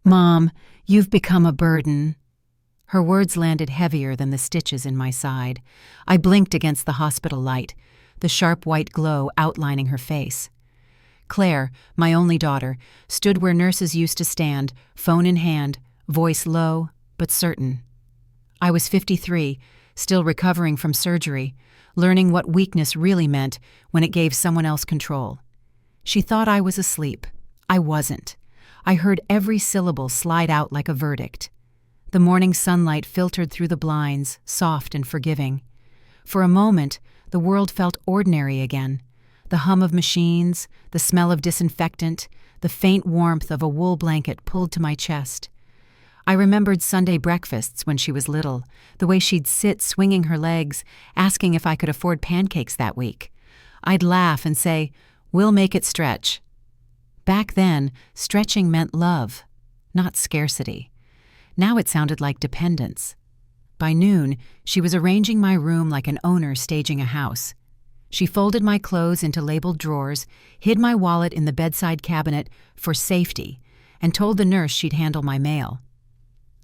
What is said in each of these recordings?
Mom, you've become a burden. Her words landed heavier than the stitches in my side. I blinked against the hospital light, the sharp white glow outlining her face. Claire, my only daughter, stood where nurses used to stand, phone in hand, voice low but certain. I was 53, still recovering from surgery, learning what weakness really meant when it gave someone else control. She thought I was asleep. I wasn't. I heard every syllable slide out like a verdict. The morning sunlight filtered through the blinds, soft and forgiving. For a moment, the world felt ordinary again. The hum of machines, the smell of disinfectant, the faint warmth of a wool blanket pulled to my chest. I remembered Sunday breakfasts when she was little, the way she'd sit swinging her legs, asking if I could afford pancakes that week. I'd laugh and say, "We'll make it stretch." Back then, stretching meant love, not scarcity. Now it sounded like dependence. By noon, she was arranging my room like an owner staging a house. She folded my clothes into labeled drawers, hid my wallet in the bedside cabinet for safety, and told the nurse she'd handle my mail.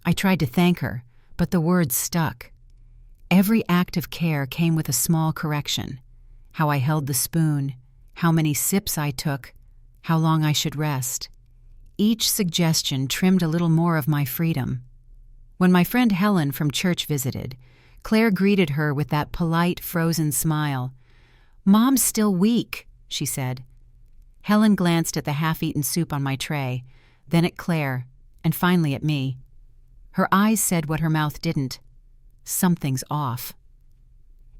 I tried to thank her, but the words stuck. Every act of care came with a small correction. How I held the spoon, how many sips I took, how long I should rest. Each suggestion trimmed a little more of my freedom. When my friend Helen from church visited, Claire greeted her with that polite, frozen smile. "Mom's still weak," she said. Helen glanced at the half-eaten soup on my tray, then at Claire, and finally at me. Her eyes said what her mouth didn't. Something's off.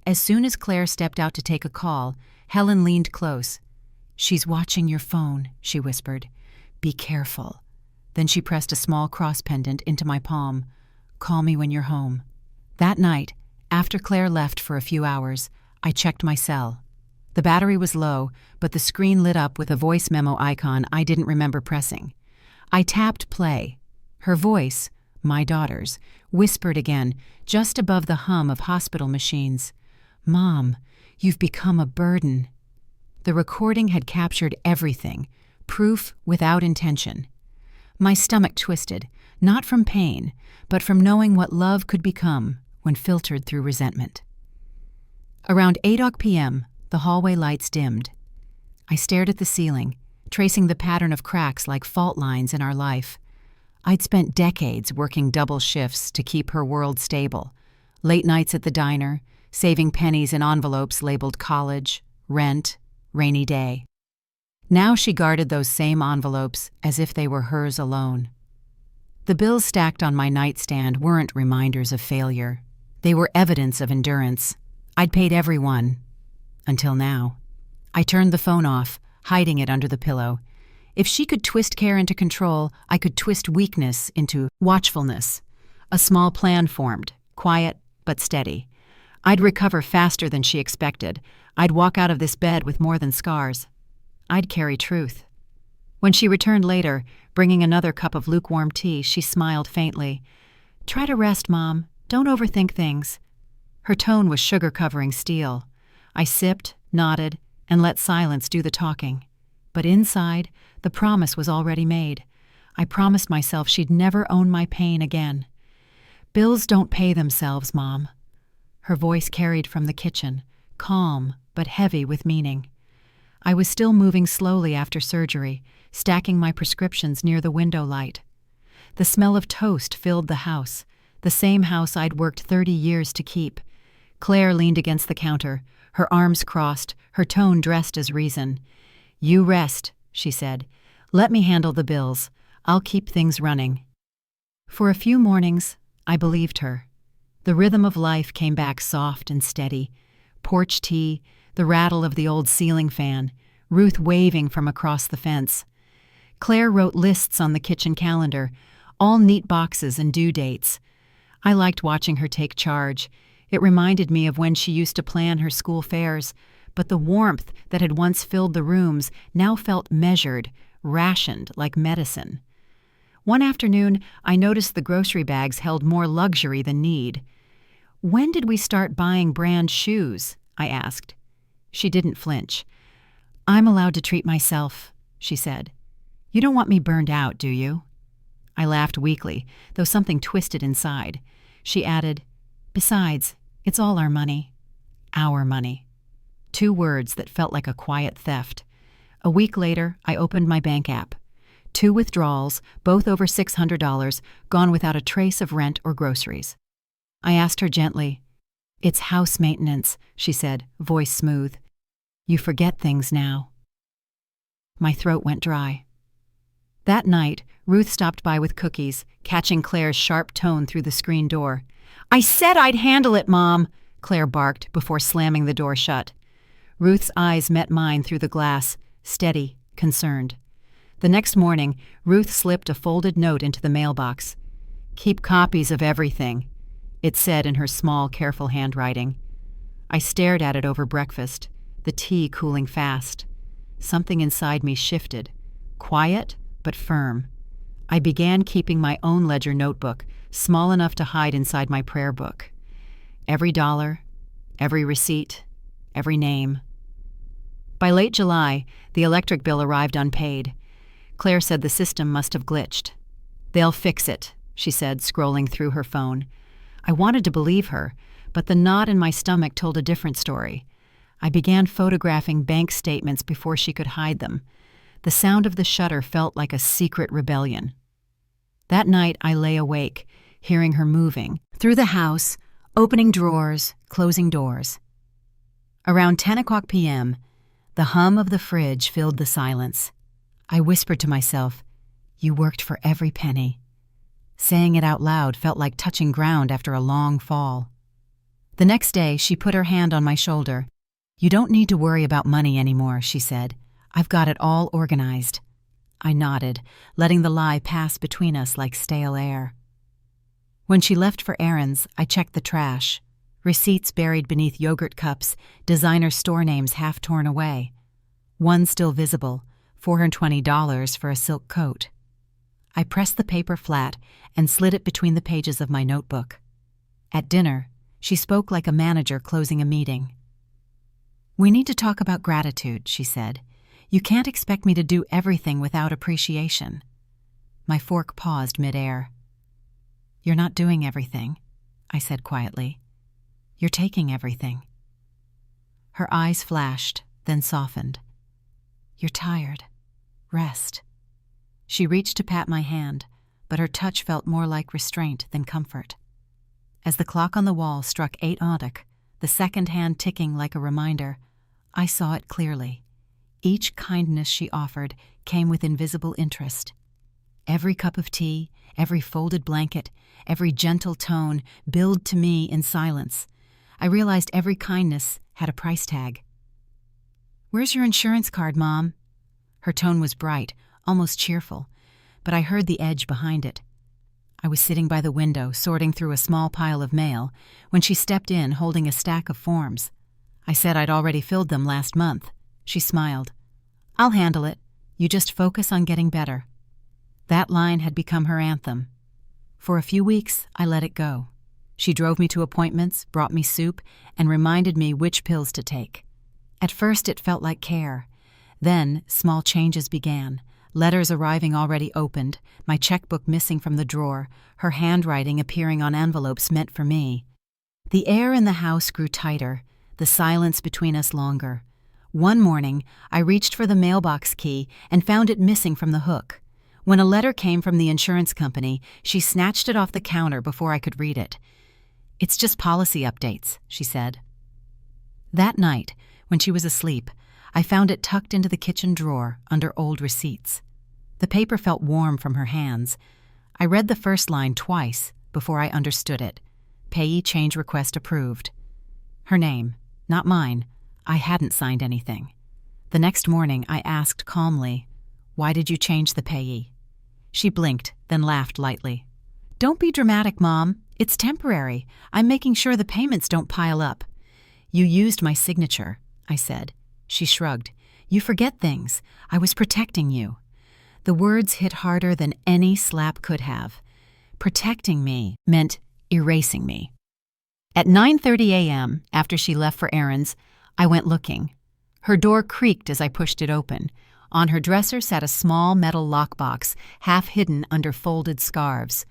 As soon as Claire stepped out to take a call, Helen leaned close. "She's watching your phone," she whispered. "Be careful." Then she pressed a small cross pendant into my palm. "Call me when you're home." That night, after Claire left for a few hours, I checked my cell. The battery was low, but the screen lit up with a voice memo icon I didn't remember pressing. I tapped play. Her voice, my daughter's, whispered again, just above the hum of hospital machines. "Mom, you've become a burden." The recording had captured everything, proof without intention. My stomach twisted, not from pain, but from knowing what love could become when filtered through resentment. Around 8 p.m., the hallway lights dimmed. I stared at the ceiling, tracing the pattern of cracks like fault lines in our life. I'd spent decades working double shifts to keep her world stable. Late nights at the diner, saving pennies in envelopes labeled college, rent, rainy day. Now she guarded those same envelopes as if they were hers alone. The bills stacked on my nightstand weren't reminders of failure. They were evidence of endurance. I'd paid every one. Until now. I turned the phone off, hiding it under the pillow. If she could twist care into control, I could twist weakness into watchfulness. A small plan formed, quiet but steady. I'd recover faster than she expected. I'd walk out of this bed with more than scars. I'd carry truth. When she returned later, bringing another cup of lukewarm tea, she smiled faintly. "Try to rest, Mom. Don't overthink things." Her tone was sugar covering steel. I sipped, nodded, and let silence do the talking. But inside, the promise was already made. I promised myself she'd never own my pain again. "Bills don't pay themselves, Mom." Her voice carried from the kitchen, calm but heavy with meaning. I was still moving slowly after surgery, stacking my prescriptions near the window light. The smell of toast filled the house, the same house I'd worked 30 years to keep. Claire leaned against the counter, her arms crossed, her tone dressed as reason. "You rest," she said. "Let me handle the bills. I'll keep things running." For a few mornings, I believed her. The rhythm of life came back soft and steady. Porch tea, the rattle of the old ceiling fan, Ruth waving from across the fence. Claire wrote lists on the kitchen calendar, all neat boxes and due dates. I liked watching her take charge. It reminded me of when she used to plan her school fairs, but the warmth that had once filled the rooms now felt measured, rationed like medicine. One afternoon, I noticed the grocery bags held more luxury than need. "When did we start buying brand shoes?" I asked. She didn't flinch. "I'm allowed to treat myself," she said. "You don't want me burned out, do you?" I laughed weakly, though something twisted inside. She added, "Besides, it's all our money." Our money. 2 words that felt like a quiet theft. A week later, I opened my bank app. 2 withdrawals, both over $600, gone without a trace of rent or groceries. I asked her gently. "It's house maintenance," she said, voice smooth. "You forget things now." My throat went dry. That night, Ruth stopped by with cookies, catching Claire's sharp tone through the screen door. "I said I'd handle it, Mom," Claire barked before slamming the door shut. Ruth's eyes met mine through the glass, steady, concerned. The next morning, Ruth slipped a folded note into the mailbox. "Keep copies of everything," it said in her small, careful handwriting. I stared at it over breakfast, the tea cooling fast. Something inside me shifted, quiet but firm. I began keeping my own ledger notebook, small enough to hide inside my prayer book. Every dollar, every receipt, every name. By late July, the electric bill arrived unpaid. Claire said the system must have glitched. "They'll fix it," she said, scrolling through her phone. I wanted to believe her, but the knot in my stomach told a different story. I began photographing bank statements before she could hide them. The sound of the shutter felt like a secret rebellion. That night I lay awake, hearing her moving through the house, opening drawers, closing doors. Around 10 o'clock p.m., the hum of the fridge filled the silence. I whispered to myself, "You worked for every penny." Saying it out loud felt like touching ground after a long fall. The next day, she put her hand on my shoulder. "You don't need to worry about money anymore," she said. "I've got it all organized." I nodded, letting the lie pass between us like stale air. When she left for errands, I checked the trash. Receipts buried beneath yogurt cups, designer store names half torn away. One still visible, $420 for a silk coat. I pressed the paper flat and slid it between the pages of my notebook. At dinner, she spoke like a manager closing a meeting. "We need to talk about gratitude," she said. "You can't expect me to do everything without appreciation." My fork paused midair. "You're not doing everything," I said quietly. "You're taking everything." Her eyes flashed, then softened. "You're tired. Rest." She reached to pat my hand, but her touch felt more like restraint than comfort. As the clock on the wall struck 8 o'clock, the second hand ticking like a reminder, I saw it clearly. Each kindness she offered came with invisible interest. Every cup of tea, every folded blanket, every gentle tone billed to me in silence. I realized every kindness had a price tag. "Where's your insurance card, Mom?" Her tone was bright, almost cheerful, but I heard the edge behind it. I was sitting by the window, sorting through a small pile of mail, when she stepped in holding a stack of forms. I said I'd already filled them last month. She smiled. "I'll handle it. You just focus on getting better." That line had become her anthem. For a few weeks, I let it go. She drove me to appointments, brought me soup, and reminded me which pills to take. At first, it felt like care. Then, small changes began. Letters arriving already opened, my checkbook missing from the drawer, her handwriting appearing on envelopes meant for me. The air in the house grew tighter, the silence between us longer. One morning, I reached for the mailbox key and found it missing from the hook. When a letter came from the insurance company, she snatched it off the counter before I could read it. "It's just policy updates," she said. That night, when she was asleep, I found it tucked into the kitchen drawer under old receipts. The paper felt warm from her hands. I read the first line twice before I understood it. Payee change request approved. Her name, not mine. I hadn't signed anything. The next morning, I asked calmly, "Why did you change the payee?" She blinked, then laughed lightly. "Don't be dramatic, Mom. It's temporary. I'm making sure the payments don't pile up." "You used my signature," I said. She shrugged. "You forget things. I was protecting you." The words hit harder than any slap could have. Protecting me meant erasing me. At 9:30 a.m., after she left for errands, I went looking. Her door creaked as I pushed it open. On her dresser sat a small metal lockbox, half hidden under folded scarves.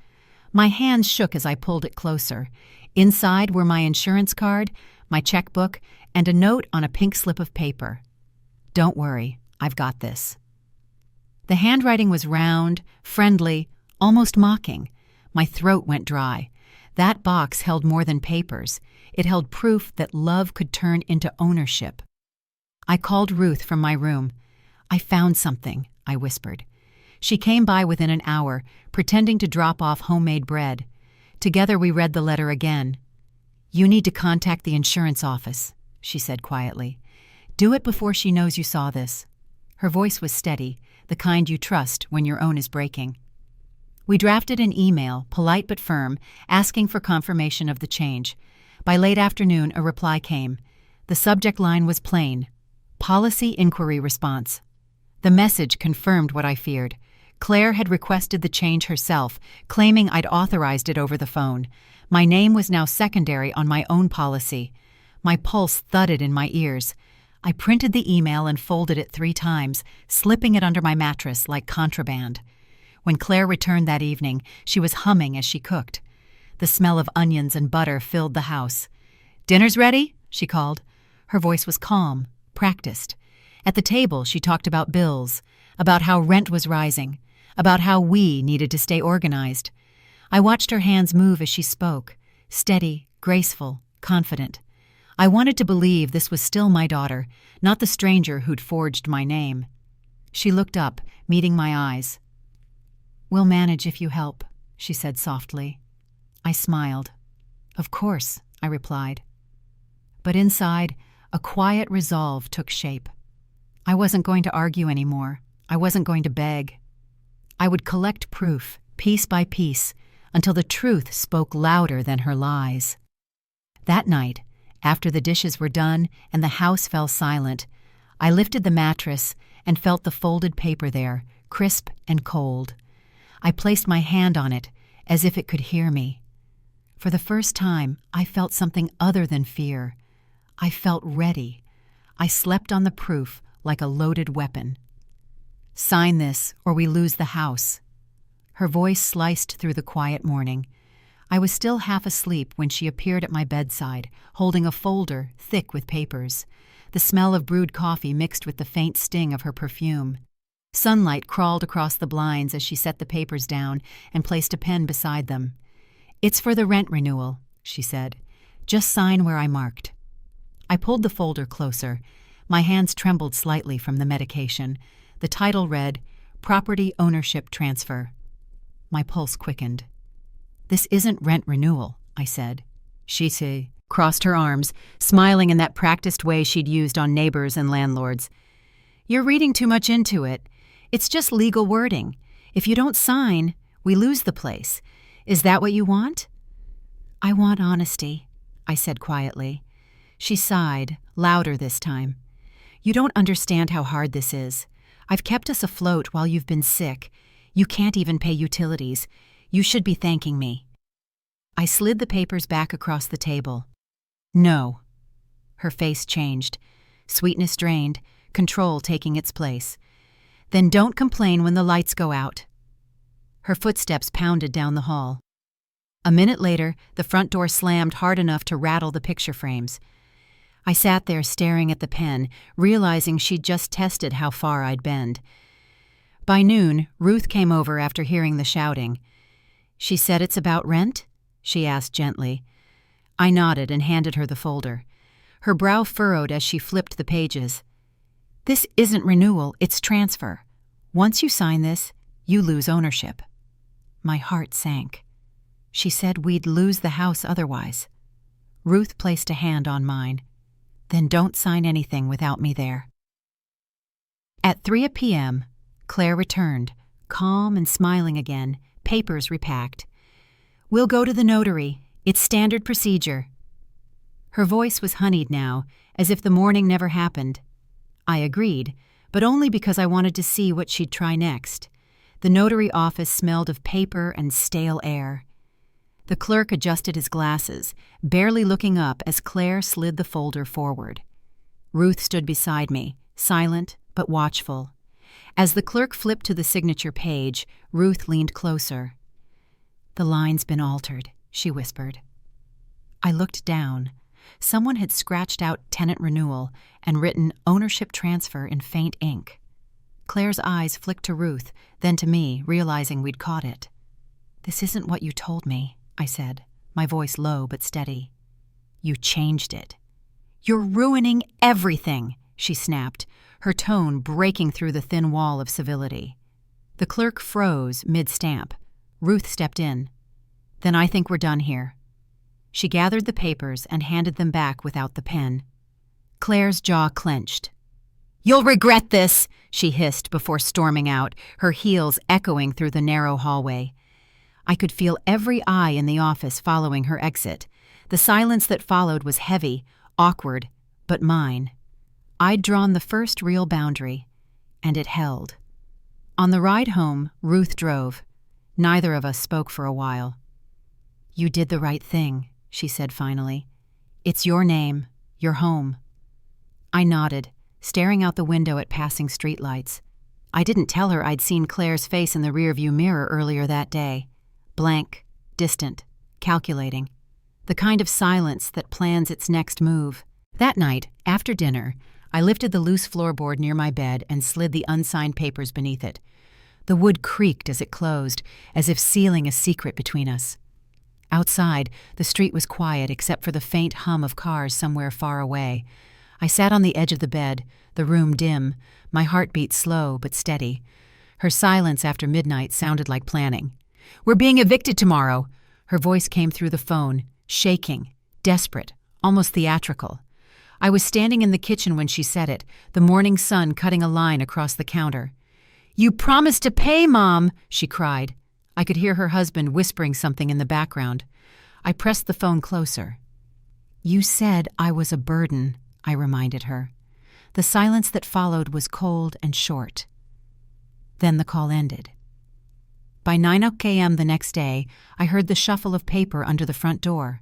My hands shook as I pulled it closer. Inside were my insurance card, my checkbook, and a note on a pink slip of paper. "Don't worry, I've got this." The handwriting was round, friendly, almost mocking. My throat went dry. That box held more than papers. It held proof that love could turn into ownership. I called Ruth from my room. "I found something," I whispered. She came by within an hour, pretending to drop off homemade bread. Together we read the letter again. "You need to contact the insurance office," she said quietly. "Do it before she knows you saw this." Her voice was steady, the kind you trust when your own is breaking. We drafted an email, polite but firm, asking for confirmation of the change. By late afternoon, a reply came. The subject line was plain: Policy Inquiry Response. The message confirmed what I feared. Claire had requested the change herself, claiming I'd authorized it over the phone. My name was now secondary on my own policy. My pulse thudded in my ears. I printed the email and folded it 3 times, slipping it under my mattress like contraband. When Claire returned that evening, she was humming as she cooked. The smell of onions and butter filled the house. "Dinner's ready?" she called. Her voice was calm, practiced. At the table, she talked about bills, about how rent was rising, about how we needed to stay organized. I watched her hands move as she spoke, steady, graceful, confident. I wanted to believe this was still my daughter, not the stranger who'd forged my name. She looked up, meeting my eyes. "We'll manage if you help," she said softly. I smiled. "Of course," I replied. But inside, a quiet resolve took shape. I wasn't going to argue anymore. I wasn't going to beg. I would collect proof, piece by piece, until the truth spoke louder than her lies. That night, after the dishes were done and the house fell silent, I lifted the mattress and felt the folded paper there, crisp and cold. I placed my hand on it, as if it could hear me. For the first time, I felt something other than fear. I felt ready. I slept on the proof like a loaded weapon. "Sign this, or we lose the house." Her voice sliced through the quiet morning. I was still half asleep when she appeared at my bedside, holding a folder thick with papers. The smell of brewed coffee mixed with the faint sting of her perfume. Sunlight crawled across the blinds as she set the papers down and placed a pen beside them. "It's for the rent renewal," she said. "Just sign where I marked." I pulled the folder closer. My hands trembled slightly from the medication. The title read, "Property Ownership Transfer." My pulse quickened. "This isn't rent renewal," I said. She crossed her arms, smiling in that practiced way she'd used on neighbors and landlords. "You're reading too much into it. It's just legal wording. If you don't sign, we lose the place. Is that what you want?" "I want honesty," I said quietly. She sighed, louder this time. "You don't understand how hard this is. I've kept us afloat while you've been sick. You can't even pay utilities. You should be thanking me." I slid the papers back across the table. "No." Her face changed. Sweetness drained, control taking its place. "Then don't complain when the lights go out." Her footsteps pounded down the hall. A minute later, the front door slammed hard enough to rattle the picture frames. I sat there staring at the pen, realizing she'd just tested how far I'd bend. By noon, Ruth came over after hearing the shouting. "She said it's about rent?" she asked gently. I nodded and handed her the folder. Her brow furrowed as she flipped the pages. "This isn't renewal, it's transfer. Once you sign this, you lose ownership." My heart sank. She said we'd lose the house otherwise. Ruth placed a hand on mine. "Then don't sign anything without me there." At 3 p.m., Claire returned, calm and smiling again, papers repacked. "We'll go to the notary. It's standard procedure." Her voice was honeyed now, as if the morning never happened. I agreed, but only because I wanted to see what she'd try next. The notary office smelled of paper and stale air. The clerk adjusted his glasses, barely looking up as Claire slid the folder forward. Ruth stood beside me, silent but watchful. As the clerk flipped to the signature page, Ruth leaned closer. "The line's been altered," she whispered. I looked down. Someone had scratched out tenant renewal and written ownership transfer in faint ink. Claire's eyes flicked to Ruth, then to me, realizing we'd caught it. "This isn't what you told me," I said, my voice low but steady. "You changed it." "You're ruining everything," she snapped, her tone breaking through the thin wall of civility. The clerk froze mid-stamp. Ruth stepped in. "Then I think we're done here." She gathered the papers and handed them back without the pen. Claire's jaw clenched. "You'll regret this," she hissed before storming out, her heels echoing through the narrow hallway. I could feel every eye in the office following her exit. The silence that followed was heavy, awkward, but mine. I'd drawn the first real boundary, and it held. On the ride home, Ruth drove. Neither of us spoke for a while. "You did the right thing," she said finally. "It's your name, your home." I nodded, staring out the window at passing streetlights. I didn't tell her I'd seen Claire's face in the rearview mirror earlier that day. Blank, distant, calculating. The kind of silence that plans its next move. That night, after dinner, I lifted the loose floorboard near my bed and slid the unsigned papers beneath it. The wood creaked as it closed, as if sealing a secret between us. Outside, the street was quiet except for the faint hum of cars somewhere far away. I sat on the edge of the bed, the room dim, my heartbeat slow but steady. Her silence after midnight sounded like planning. "We're being evicted tomorrow." Her voice came through the phone, shaking, desperate, almost theatrical. I was standing in the kitchen when she said it, the morning sun cutting a line across the counter. "You promised to pay, Mom," she cried. I could hear her husband whispering something in the background. I pressed the phone closer. "You said I was a burden," I reminded her. The silence that followed was cold and short. Then the call ended. By 9 a.m. the next day, I heard the shuffle of paper under the front door.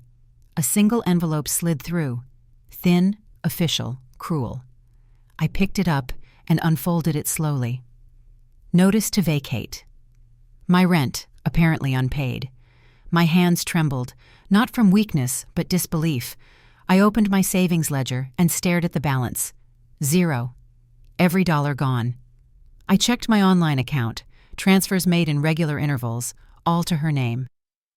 A single envelope slid through. Thin, official, cruel. I picked it up and unfolded it slowly. Notice to vacate. My rent, apparently unpaid. My hands trembled, not from weakness, but disbelief. I opened my savings ledger and stared at the balance. 0. Every dollar gone. I checked my online account, transfers made in regular intervals, all to her name.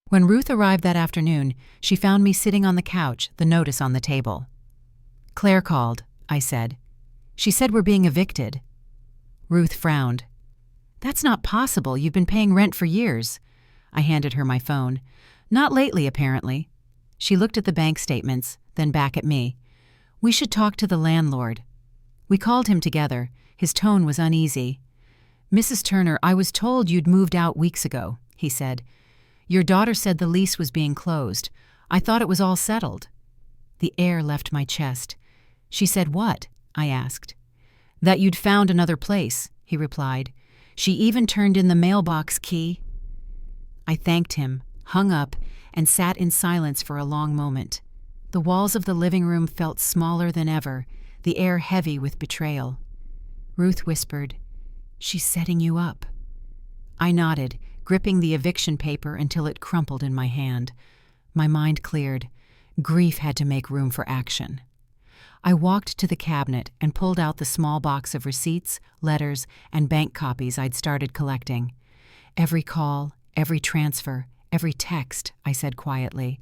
When Ruth arrived that afternoon, she found me sitting on the couch, the notice on the table. "Claire called," I said. "She said we're being evicted." Ruth frowned. "That's not possible. You've been paying rent for years." I handed her my phone. "Not lately, apparently." She looked at the bank statements, then back at me. "We should talk to the landlord." We called him together. His tone was uneasy. "Mrs. Turner, I was told you'd moved out weeks ago," he said. "Your daughter said the lease was being closed. I thought it was all settled." The air left my chest. "She said what?" I asked. "That you'd found another place," he replied. "She even turned in the mailbox key." I thanked him, hung up, and sat in silence for a long moment. The walls of the living room felt smaller than ever, the air heavy with betrayal. Ruth whispered, "She's setting you up." I nodded, gripping the eviction paper until it crumpled in my hand. My mind cleared. Grief had to make room for action. I walked to the cabinet and pulled out the small box of receipts, letters, and bank copies I'd started collecting. "Every call, every transfer, every text," I said quietly.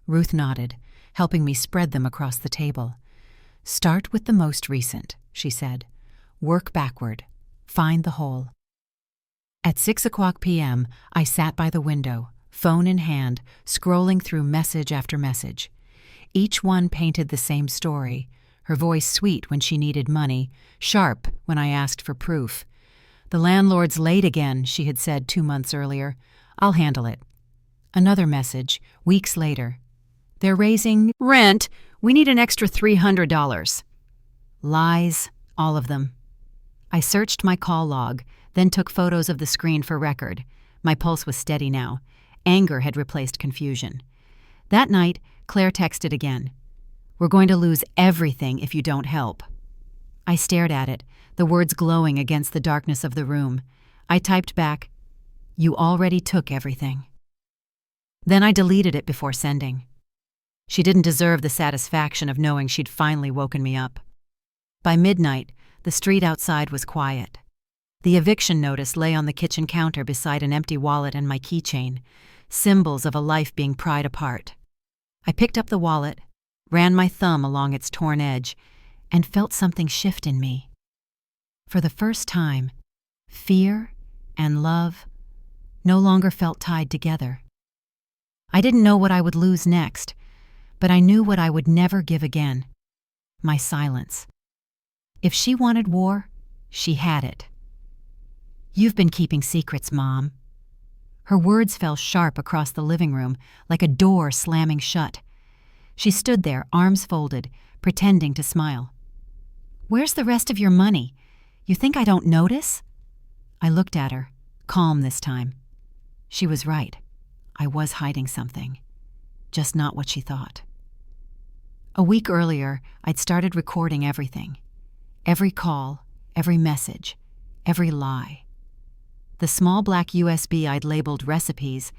Ruth nodded, helping me spread them across the table. "Start with the most recent," she said. "Work backward. Find the hole." At 6:00 p.m., I sat by the window, phone in hand, scrolling through message after message. Each one painted the same story, her voice sweet when she needed money, sharp when I asked for proof. "The landlord's late again," she had said 2 months earlier. "I'll handle it." Another message, weeks later. "They're raising rent. We need an extra $300. Lies, all of them. I searched my call log, then took photos of the screen for record. My pulse was steady now. Anger had replaced confusion. That night, Claire texted again. "We're going to lose everything if you don't help." I stared at it, the words glowing against the darkness of the room. I typed back, "You already took everything." Then I deleted it before sending. She didn't deserve the satisfaction of knowing she'd finally woken me up. By midnight, the street outside was quiet. The eviction notice lay on the kitchen counter beside an empty wallet and my keychain, symbols of a life being pried apart. I picked up the wallet, ran my thumb along its torn edge, and felt something shift in me. For the first time, fear and love no longer felt tied together. I didn't know what I would lose next, but I knew what I would never give again: my silence. If she wanted war, she had it. "You've been keeping secrets, Mom." Her words fell sharp across the living room, like a door slamming shut. She stood there, arms folded, pretending to smile. "Where's the rest of your money? You think I don't notice?" I looked at her, calm this time. She was right. I was hiding something, just not what she thought. A week earlier, I'd started recording everything. Every call, every message, every lie. The small black USB I'd labeled recipes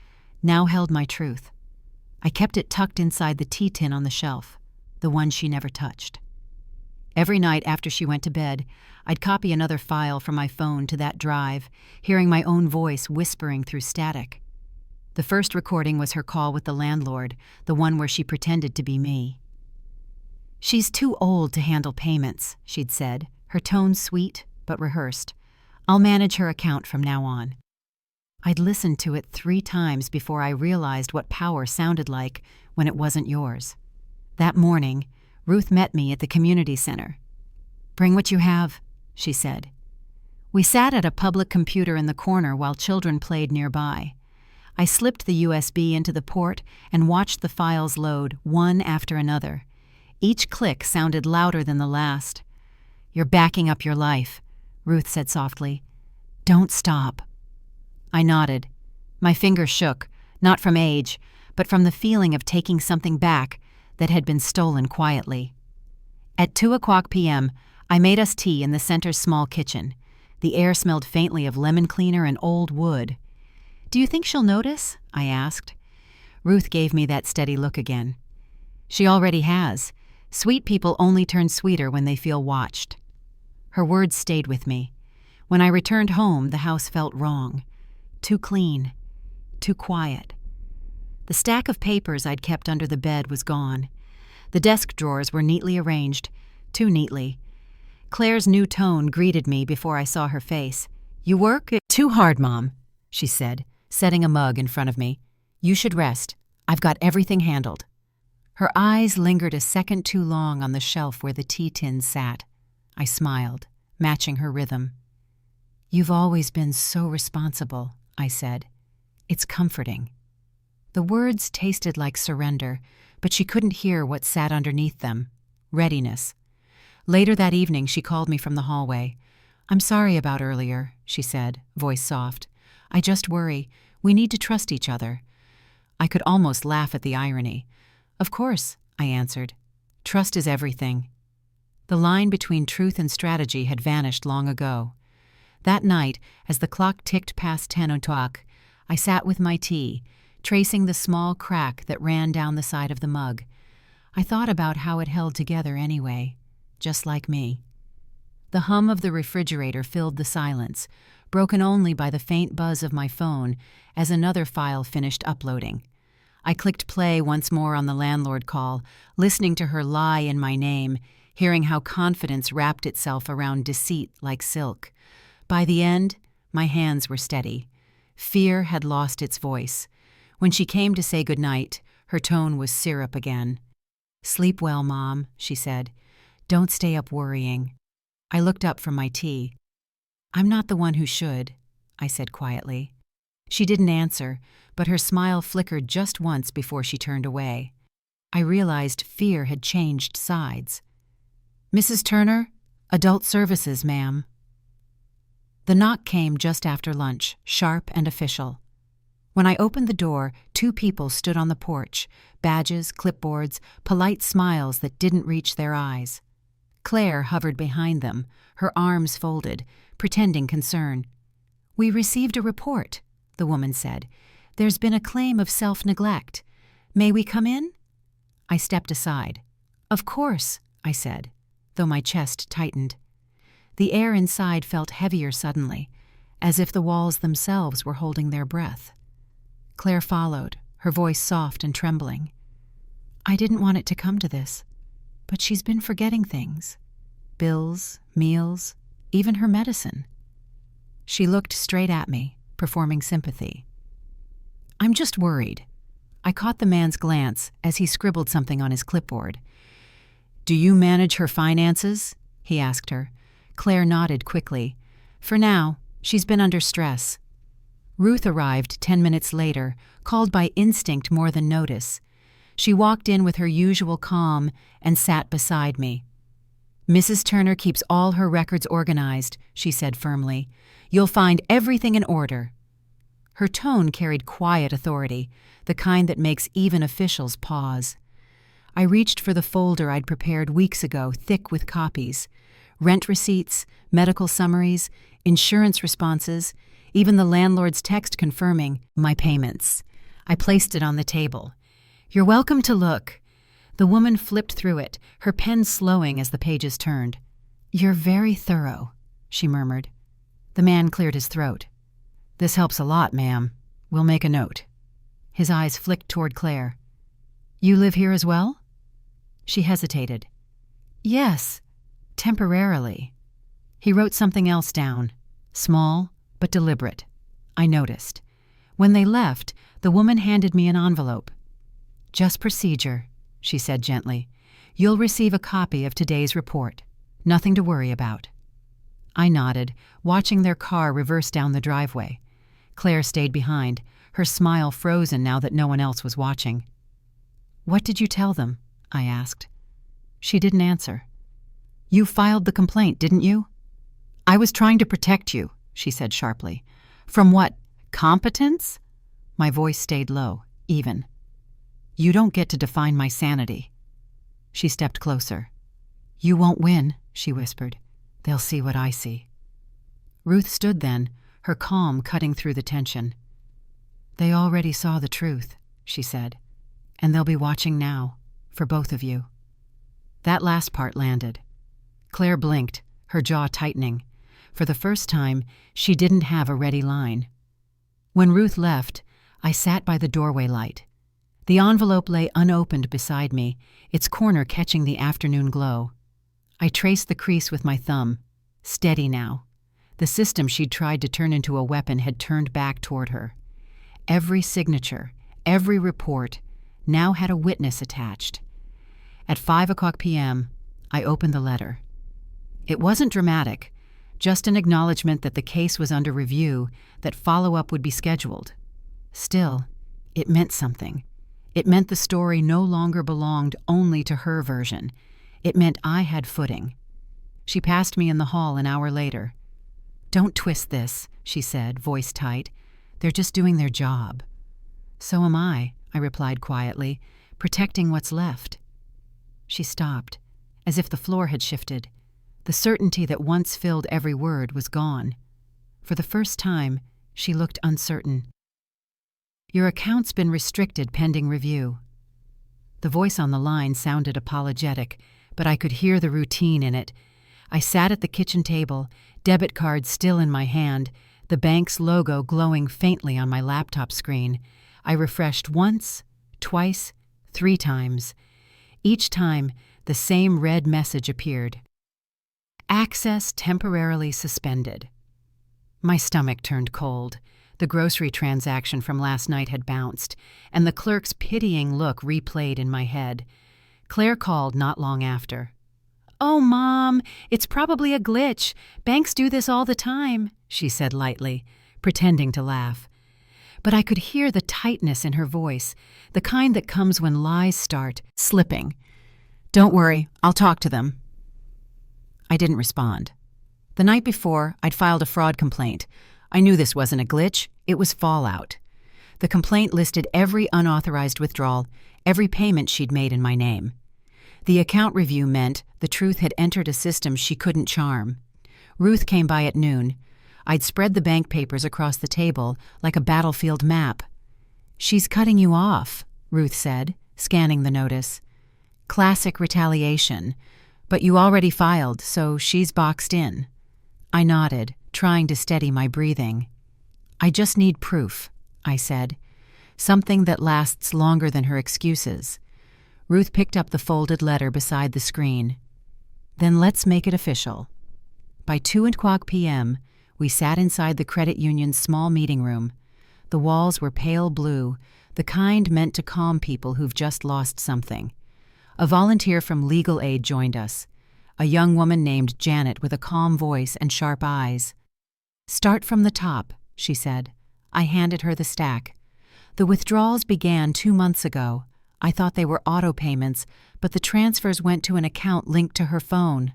now held my truth. I kept it tucked inside the tea tin on the shelf, the one she never touched. Every night after she went to bed, I'd copy another file from my phone to that drive, hearing my own voice whispering through static. The first recording was her call with the landlord, the one where she pretended to be me. "She's too old to handle payments," she'd said, her tone sweet but rehearsed. "I'll manage her account from now on." I'd listened to it 3 times before I realized what power sounded like when it wasn't yours. That morning, Ruth met me at the community center. "Bring what you have," she said. We sat at a public computer in the corner while children played nearby. I slipped the USB into the port and watched the files load, one after another. Each click sounded louder than the last. "You're backing up your life," Ruth said softly. "Don't stop." I nodded. My fingers shook, not from age, but from the feeling of taking something back that had been stolen quietly. At 2:00 p.m., I made us tea in the center's small kitchen. The air smelled faintly of lemon cleaner and old wood. "Do you think she'll notice?" I asked. Ruth gave me that steady look again. "She already has. Sweet people only turn sweeter when they feel watched." Her words stayed with me. When I returned home, the house felt wrong. Too clean. Too quiet. The stack of papers I'd kept under the bed was gone. The desk drawers were neatly arranged, too neatly. Claire's new tone greeted me before I saw her face. "You work too hard, Mom," she said, setting a mug in front of me. "You should rest. I've got everything handled." Her eyes lingered a second too long on the shelf where the tea tin sat. I smiled, matching her rhythm. "You've always been so responsible," I said. "It's comforting." The words tasted like surrender, but she couldn't hear what sat underneath them. Readiness. Later that evening, she called me from the hallway. "I'm sorry about earlier," she said, voice soft. "I just worry. We need to trust each other." I could almost laugh at the irony. "Of course," I answered. "Trust is everything." The line between truth and strategy had vanished long ago. That night, as the clock ticked past 10 o'clock, I sat with my tea, tracing the small crack that ran down the side of the mug. I thought about how it held together anyway, just like me. The hum of the refrigerator filled the silence, broken only by the faint buzz of my phone as another file finished uploading. I clicked play once more on the landlord call, listening to her lie in my name, hearing how confidence wrapped itself around deceit like silk. By the end, my hands were steady. Fear had lost its voice. When she came to say goodnight, her tone was syrup again. "Sleep well, Mom," she said. "Don't stay up worrying." I looked up from my tea. "I'm not the one who should," I said quietly. She didn't answer, but her smile flickered just once before she turned away. I realized fear had changed sides. "Mrs. Turner, Adult Services, ma'am." The knock came just after lunch, sharp and official. When I opened the door, 2 people stood on the porch, badges, clipboards, polite smiles that didn't reach their eyes. Claire hovered behind them, her arms folded, pretending concern. "We received a report," the woman said. "There's been a claim of self-neglect. May we come in?" I stepped aside. "Of course," I said, though my chest tightened. The air inside felt heavier suddenly, as if the walls themselves were holding their breath. Claire followed, her voice soft and trembling. "I didn't want it to come to this, but she's been forgetting things. Bills, meals, even her medicine." She looked straight at me, performing sympathy. "I'm just worried." I caught the man's glance as he scribbled something on his clipboard. "Do you manage her finances?" he asked her. Claire nodded quickly. "For now, she's been under stress." Ruth arrived 10 minutes later, called by instinct more than notice. She walked in with her usual calm and sat beside me. "Mrs. Turner keeps all her records organized," she said firmly. "You'll find everything in order." Her tone carried quiet authority, the kind that makes even officials pause. I reached for the folder I'd prepared weeks ago, thick with copies. Rent receipts, medical summaries, insurance responses, even the landlord's text confirming my payments. I placed it on the table. "You're welcome to look." The woman flipped through it, her pen slowing as the pages turned. "You're very thorough," she murmured. The man cleared his throat. "This helps a lot, ma'am. We'll make a note." His eyes flicked toward Claire. "You live here as well?" She hesitated. "Yes, temporarily." He wrote something else down, small but deliberate. I noticed. When they left, the woman handed me an envelope. "Just procedure," she said gently. "You'll receive a copy of today's report. Nothing to worry about." I nodded, watching their car reverse down the driveway. Claire stayed behind, her smile frozen now that no one else was watching. "What did you tell them?" I asked. She didn't answer. "You filed the complaint, didn't you?" "I was trying to protect you," she said sharply. "From what? Competence?" My voice stayed low, even. "You don't get to define my sanity." She stepped closer. "You won't win," she whispered. "They'll see what I see." Ruth stood then, her calm cutting through the tension. "They already saw the truth," she said, "and they'll be watching now, for both of you." That last part landed. Claire blinked, her jaw tightening. For the first time, she didn't have a ready line. When Ruth left, I sat by the doorway light. The envelope lay unopened beside me, its corner catching the afternoon glow. I traced the crease with my thumb. Steady now. The system she'd tried to turn into a weapon had turned back toward her. Every signature, every report, now had a witness attached. At 5:00 p.m., I opened the letter. It wasn't dramatic, just an acknowledgement that the case was under review, that follow-up would be scheduled. Still, it meant something. It meant the story no longer belonged only to her version. It meant I had footing. She passed me in the hall an hour later. "Don't twist this," she said, voice tight. "They're just doing their job." "So am I," I replied quietly, "protecting what's left." She stopped, as if the floor had shifted. The certainty that once filled every word was gone. For the first time, she looked uncertain. "Your account's been restricted pending review." The voice on the line sounded apologetic, but I could hear the routine in it. I sat at the kitchen table, debit card still in my hand, the bank's logo glowing faintly on my laptop screen. I refreshed once, twice, 3 times. Each time, the same red message appeared. "Access temporarily suspended." My stomach turned cold. The grocery transaction from last night had bounced, and the clerk's pitying look replayed in my head. Claire called not long after. "Oh, Mom, it's probably a glitch. Banks do this all the time," she said lightly, pretending to laugh. But I could hear the tightness in her voice, the kind that comes when lies start slipping. "Don't worry, I'll talk to them." I didn't respond. The night before, I'd filed a fraud complaint. I knew this wasn't a glitch, it was fallout. The complaint listed every unauthorized withdrawal, every payment she'd made in my name. The account review meant The truth had entered a system she couldn't charm. Ruth came by at noon. I'd spread the bank papers across the table like a battlefield map. "She's cutting you off," Ruth said, scanning the notice. "Classic retaliation. But you already filed, so she's boxed in." I nodded, trying to steady my breathing. "I just need proof," I said. "Something that lasts longer than her excuses." Ruth picked up the folded letter beside the screen. "Then let's make it official." By 2:00 p.m., we sat inside the credit union's small meeting room. The walls were pale blue, the kind meant to calm people who've just lost something. A volunteer from legal aid joined us, a young woman named Janet with a calm voice and sharp eyes. "Start from the top," she said. I handed her the stack. "The withdrawals began 2 months ago. I thought they were auto payments, but the transfers went to an account linked to her phone."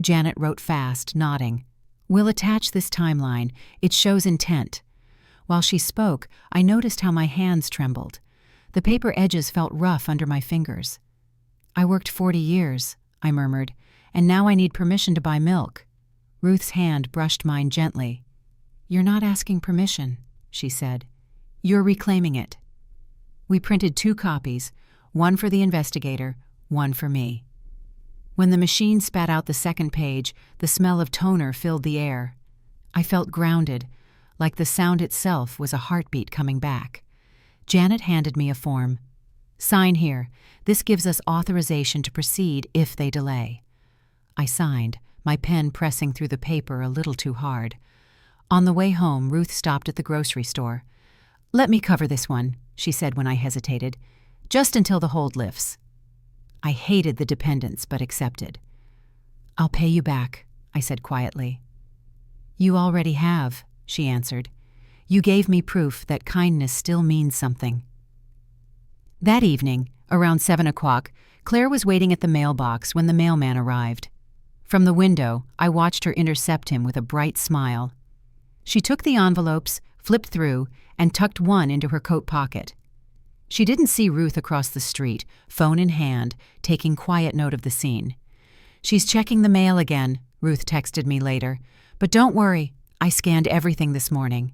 Janet wrote fast, nodding. "We'll attach this timeline. It shows intent." While she spoke, I noticed how my hands trembled. The paper edges felt rough under my fingers. "I worked 40 years, I murmured, "and now I need permission to buy milk." Ruth's hand brushed mine gently. "You're not asking permission," she said. "You're reclaiming it." We printed 2 copies, one for the investigator, one for me. When the machine spat out the second page, the smell of toner filled the air. I felt grounded, like the sound itself was a heartbeat coming back. Janet handed me a form. "Sign here. This gives us authorization to proceed if they delay." I signed, my pen pressing through the paper a little too hard. On the way home, Ruth stopped at the grocery store. "Let me cover this one," she said when I hesitated, "just until the hold lifts." I hated the dependence, but accepted. "I'll pay you back," I said quietly. "You already have," she answered. "You gave me proof that kindness still means something." That evening, around 7:00, Claire was waiting at the mailbox when the mailman arrived. From the window, I watched her intercept him with a bright smile. She took the envelopes, flipped through, and tucked one into her coat pocket. She didn't see Ruth across the street, phone in hand, taking quiet note of the scene. "She's checking the mail again," Ruth texted me later. "But don't worry, I scanned everything this morning."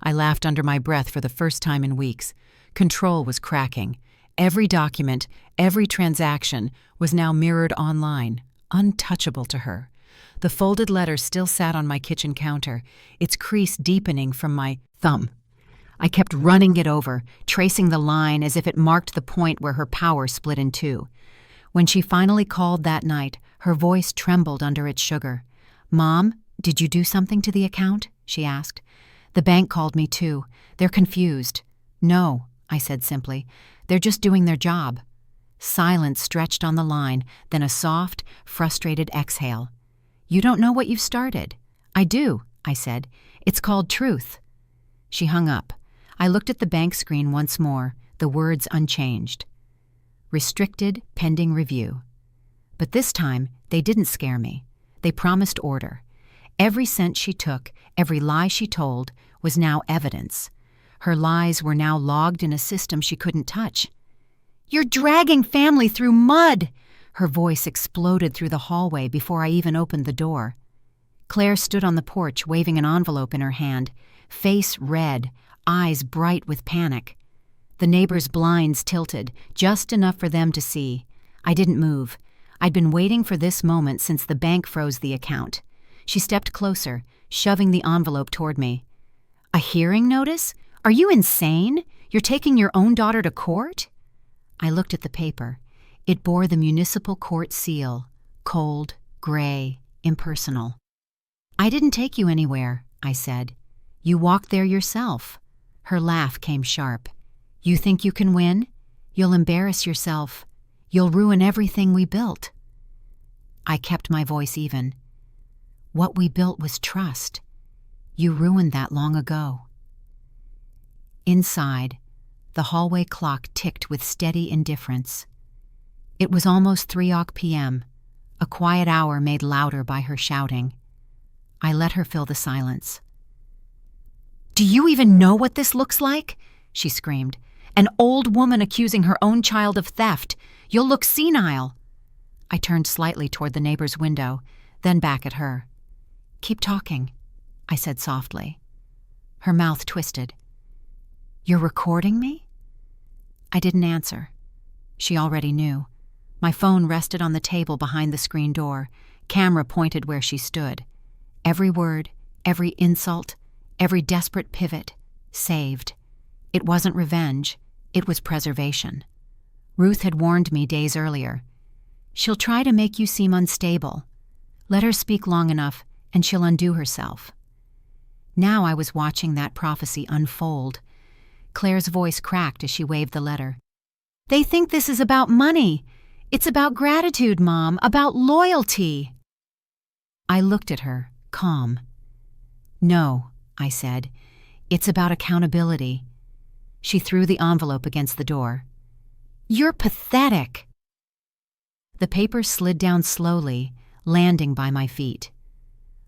I laughed under my breath for the first time in weeks. Control was cracking. Every document, every transaction was now mirrored online, untouchable to her. The folded letter still sat on my kitchen counter, its crease deepening from my thumb. I kept running it over, tracing the line as if it marked the point where her power split in two. When she finally called that night, her voice trembled under its sugar. "Mom, did you do something to the account?" she asked. "The bank called me too. They're confused." "No," I said simply. "They're just doing their job." Silence stretched on the line, then a soft, frustrated exhale. "You don't know what you've started." "I do," I said. "It's called truth." She hung up. I looked at the bank screen once more, the words unchanged. Restricted, pending review. But this time, they didn't scare me. They promised order. Every cent she took, every lie she told, was now evidence. Her lies were now logged in a system she couldn't touch. "You're dragging family through mud!" Her voice exploded through the hallway before I even opened the door. Claire stood on the porch waving an envelope in her hand, face red, eyes bright with panic. The neighbors' blinds tilted, just enough for them to see. I didn't move. I'd been waiting for this moment since the bank froze the account. She stepped closer, shoving the envelope toward me. "A hearing notice? Are you insane? You're taking your own daughter to court?" I looked at the paper. It bore the municipal court seal, cold, gray, impersonal. "I didn't take you anywhere," I said. "You walked there yourself." Her laugh came sharp. "You think you can win? You'll embarrass yourself. You'll ruin everything we built." I kept my voice even. "What we built was trust. You ruined that long ago." Inside, the hallway clock ticked with steady indifference. It was almost 3:00 p.m., a quiet hour made louder by her shouting. I let her fill the silence. "Do you even know what this looks like?" she screamed. "An old woman accusing her own child of theft. You'll look senile." I turned slightly toward the neighbor's window, then back at her. "Keep talking," I said softly. Her mouth twisted. "You're recording me?" I didn't answer. She already knew. My phone rested on the table behind the screen door, camera pointed where she stood. Every word, every insult, every desperate pivot, saved. It wasn't revenge, it was preservation. Ruth had warned me days earlier. "She'll try to make you seem unstable. Let her speak long enough, and she'll undo herself." Now I was watching that prophecy unfold. Claire's voice cracked as she waved the letter. "They think this is about money. It's about gratitude, Mom, about loyalty." I looked at her, calm. "No," I said. "It's about accountability." She threw the envelope against the door. "You're pathetic." The paper slid down slowly, landing by my feet.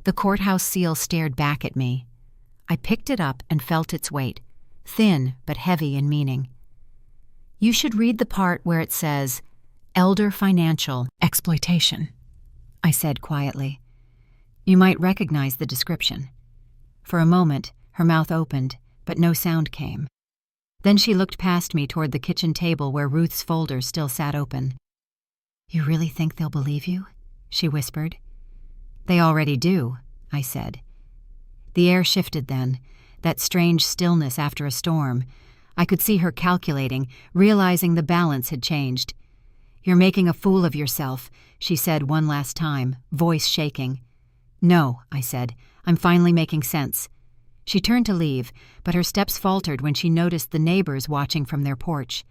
The courthouse seal stared back at me. I picked it up and felt its weight, thin but heavy in meaning. "You should read the part where it says, 'Elder Financial Exploitation,'" I said quietly. "You might recognize the description." For a moment, her mouth opened, but no sound came. Then she looked past me toward the kitchen table where Ruth's folder still sat open. "You really think they'll believe you?" she whispered. "They already do," I said. The air shifted then, that strange stillness after a storm. I could see her calculating, realizing the balance had changed. "You're making a fool of yourself," she said one last time, voice shaking. "No," I said. "I'm finally making sense." She turned to leave, but her steps faltered when she noticed the neighbors watching from their porch.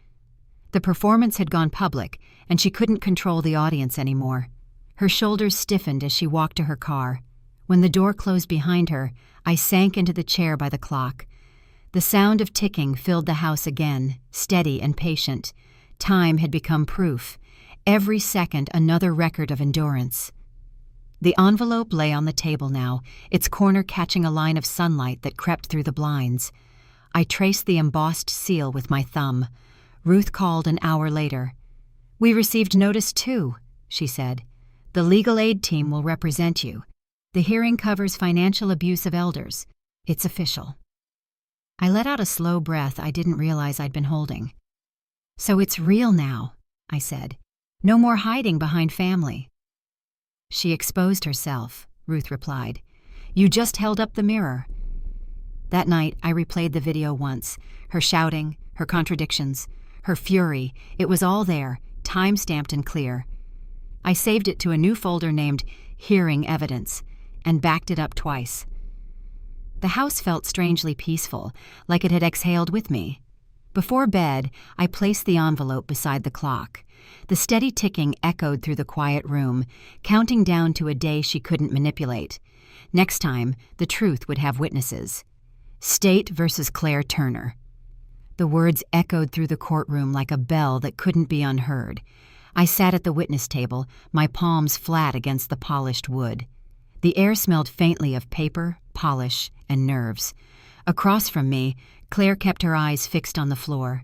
The performance had gone public, and she couldn't control the audience anymore. Her shoulders stiffened as she walked to her car. When the door closed behind her, I sank into the chair by the clock. The sound of ticking filled the house again, steady and patient. Time had become proof. Every second another record of endurance. The envelope lay on the table now, its corner catching a line of sunlight that crept through the blinds. I traced the embossed seal with my thumb. Ruth called an hour later. "We received notice too," she said. "The legal aid team will represent you. The hearing covers financial abuse of elders. It's official." I let out a slow breath I didn't realize I'd been holding. "So it's real now," I said. "No more hiding behind family." "She exposed herself," Ruth replied. "You just held up the mirror." That night, I replayed the video once. Her shouting, her contradictions, her fury, it was all there, time-stamped and clear. I saved it to a new folder named Hearing Evidence, and backed it up twice. The house felt strangely peaceful, like it had exhaled with me. Before bed, I placed the envelope beside the clock. The steady ticking echoed through the quiet room, counting down to a day she couldn't manipulate. Next time, the truth would have witnesses. State versus Claire Turner. The words echoed through the courtroom like a bell that couldn't be unheard. I sat at the witness table, my palms flat against the polished wood. The air smelled faintly of paper, polish, and nerves. Across from me, Claire kept her eyes fixed on the floor.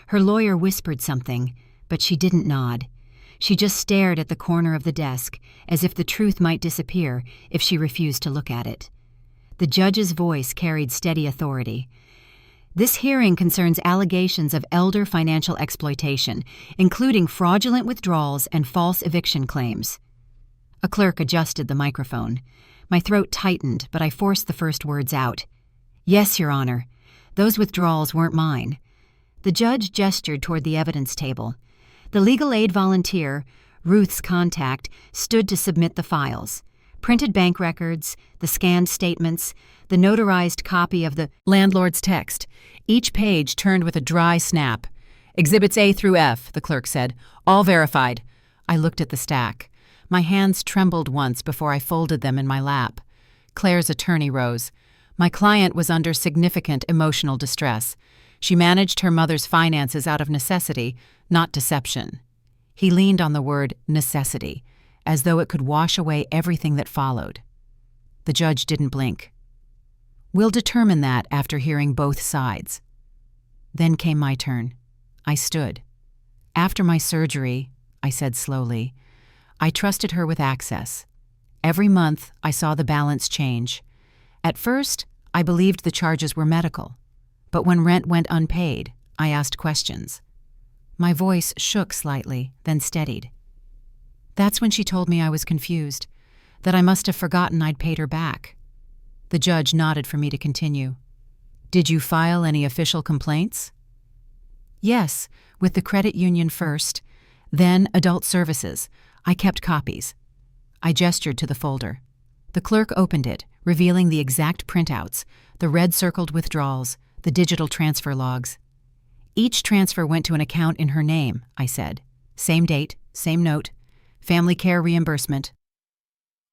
Her lawyer whispered something, but she didn't nod. She just stared at the corner of the desk, as if the truth might disappear if she refused to look at it. The judge's voice carried steady authority. "This hearing concerns allegations of elder financial exploitation, including fraudulent withdrawals and false eviction claims." A clerk adjusted the microphone. My throat tightened, but I forced the first words out. "Yes, Your Honor. Those withdrawals weren't mine." The judge gestured toward the evidence table. The legal aid volunteer, Ruth's contact, stood to submit the files. Printed bank records, the scanned statements, the notarized copy of the landlord's text. Each page turned with a dry snap. "Exhibits A through F," the clerk said. "All verified." I looked at the stack. My hands trembled once before I folded them in my lap. Claire's attorney rose. My client was under significant emotional distress. She managed her mother's finances out of necessity, not deception. He leaned on the word necessity, as though it could wash away everything that followed. The judge didn't blink. "We'll determine that after hearing both sides." Then came my turn. I stood. "After my surgery," I said slowly, I trusted her with access. Every month, I saw the balance change. At first, I believed the charges were medical. But when rent went unpaid, I asked questions. My voice shook slightly, then steadied. That's when she told me I was confused, that I must have forgotten I'd paid her back. The judge nodded for me to continue. Did you file any official complaints? Yes, with the credit union first, then Adult Services. I kept copies. I gestured to the folder. The clerk opened it, revealing the exact printouts, the red-circled withdrawals, the digital transfer logs. Each transfer went to an account in her name, I said. Same date, same note, family care reimbursement.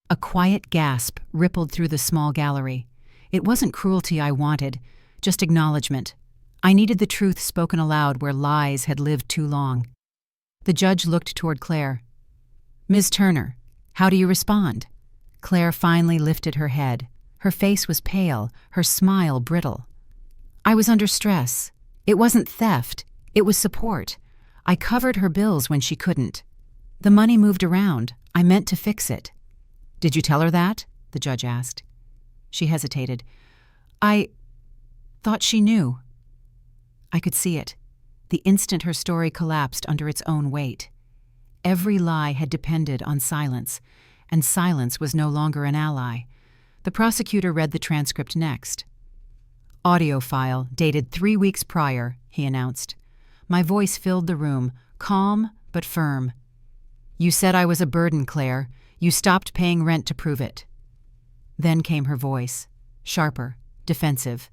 A quiet gasp rippled through the small gallery. It wasn't cruelty I wanted, just acknowledgement. I needed the truth spoken aloud where lies had lived too long. The judge looked toward Claire. Ms. Turner, how do you respond? Claire finally lifted her head. Her face was pale, her smile brittle. I was under stress. It wasn't theft. It was support. I covered her bills when she couldn't. The money moved around. I meant to fix it. Did you tell her that? The judge asked. She hesitated. I thought she knew. I could see it. The instant her story collapsed under its own weight. Every lie had depended on silence, and silence was no longer an ally. The prosecutor read the transcript next. Audio file dated 3 weeks prior, he announced. My voice filled the room, calm but firm. You said I was a burden, Claire. You stopped paying rent to prove it. Then came her voice, sharper, defensive.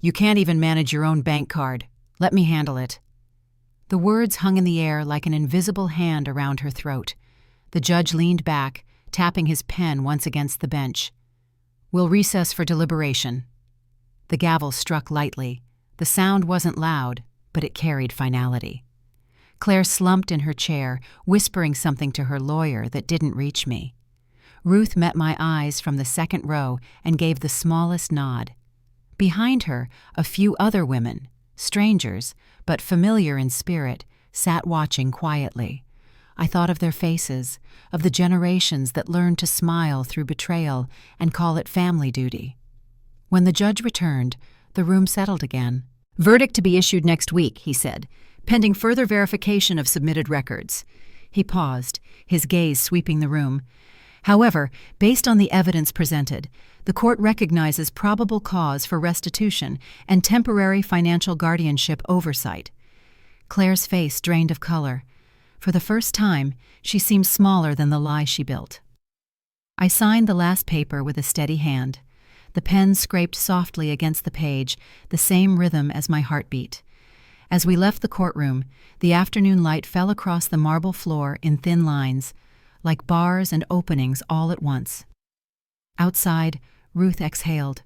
You can't even manage your own bank card. Let me handle it. The words hung in the air like an invisible hand around her throat. The judge leaned back, tapping his pen once against the bench. We'll recess for deliberation. The gavel struck lightly. The sound wasn't loud, but it carried finality. Claire slumped in her chair, whispering something to her lawyer that didn't reach me. Ruth met my eyes from the second row and gave the smallest nod. Behind her, a few other women, strangers, but familiar in spirit, sat watching quietly. I thought of their faces, of the generations that learned to smile through betrayal and call it family duty. When the judge returned, the room settled again. Verdict to be issued next week, he said, pending further verification of submitted records. He paused, his gaze sweeping the room. However, based on the evidence presented, the court recognizes probable cause for restitution and temporary financial guardianship oversight. Claire's face drained of color. For the first time, she seemed smaller than the lie she built. I signed the last paper with a steady hand. The pen scraped softly against the page, the same rhythm as my heartbeat. As we left the courtroom, the afternoon light fell across the marble floor in thin lines, like bars and openings all at once. Outside, Ruth exhaled.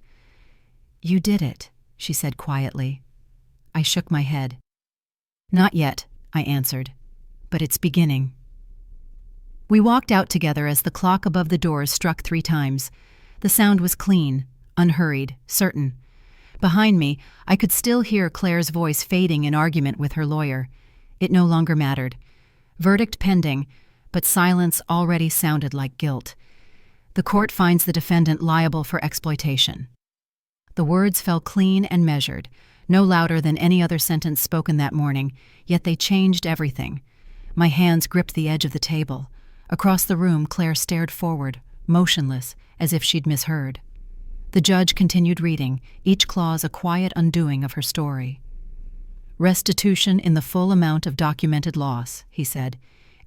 You did it, she said quietly. I shook my head. Not yet, I answered, but it's beginning. We walked out together as the clock above the doors struck 3 times. The sound was clean, unhurried, certain. Behind me, I could still hear Claire's voice fading in argument with her lawyer. It no longer mattered. Verdict pending, but silence already sounded like guilt. The court finds the defendant liable for exploitation. The words fell clean and measured, no louder than any other sentence spoken that morning, yet they changed everything. My hands gripped the edge of the table. Across the room, Claire stared forward, motionless, as if she'd misheard. The judge continued reading, each clause a quiet undoing of her story. Restitution in the full amount of documented loss, he said.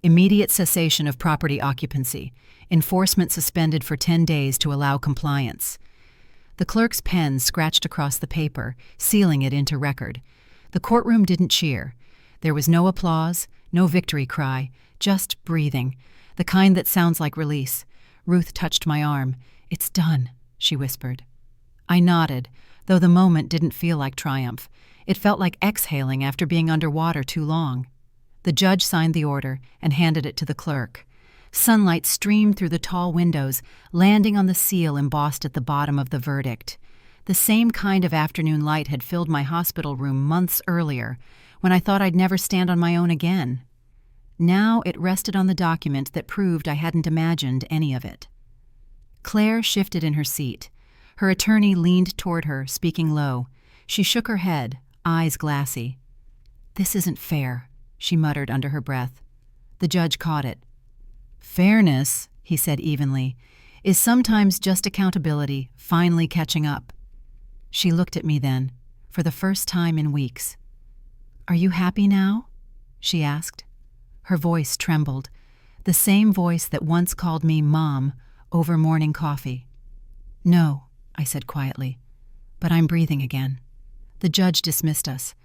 Immediate cessation of property occupancy. Enforcement suspended for 10 days to allow compliance. The clerk's pen scratched across the paper, sealing it into record. The courtroom didn't cheer. There was no applause, no victory cry, just breathing, the kind that sounds like release. Ruth touched my arm. It's done, she whispered. I nodded, though the moment didn't feel like triumph. It felt like exhaling after being underwater too long. The judge signed the order and handed it to the clerk. Sunlight streamed through the tall windows, landing on the seal embossed at the bottom of the verdict. The same kind of afternoon light had filled my hospital room months earlier, when I thought I'd never stand on my own again. Now it rested on the document that proved I hadn't imagined any of it. Claire shifted in her seat. Her attorney leaned toward her, speaking low. She shook her head, eyes glassy. "This isn't fair," she muttered under her breath. The judge caught it. "Fairness," he said evenly, "is sometimes just accountability finally catching up." She looked at me then, for the first time in weeks. "Are you happy now?" she asked. Her voice trembled, the same voice that once called me Mom over morning coffee. "No," I said quietly, "but I'm breathing again." The judge dismissed us.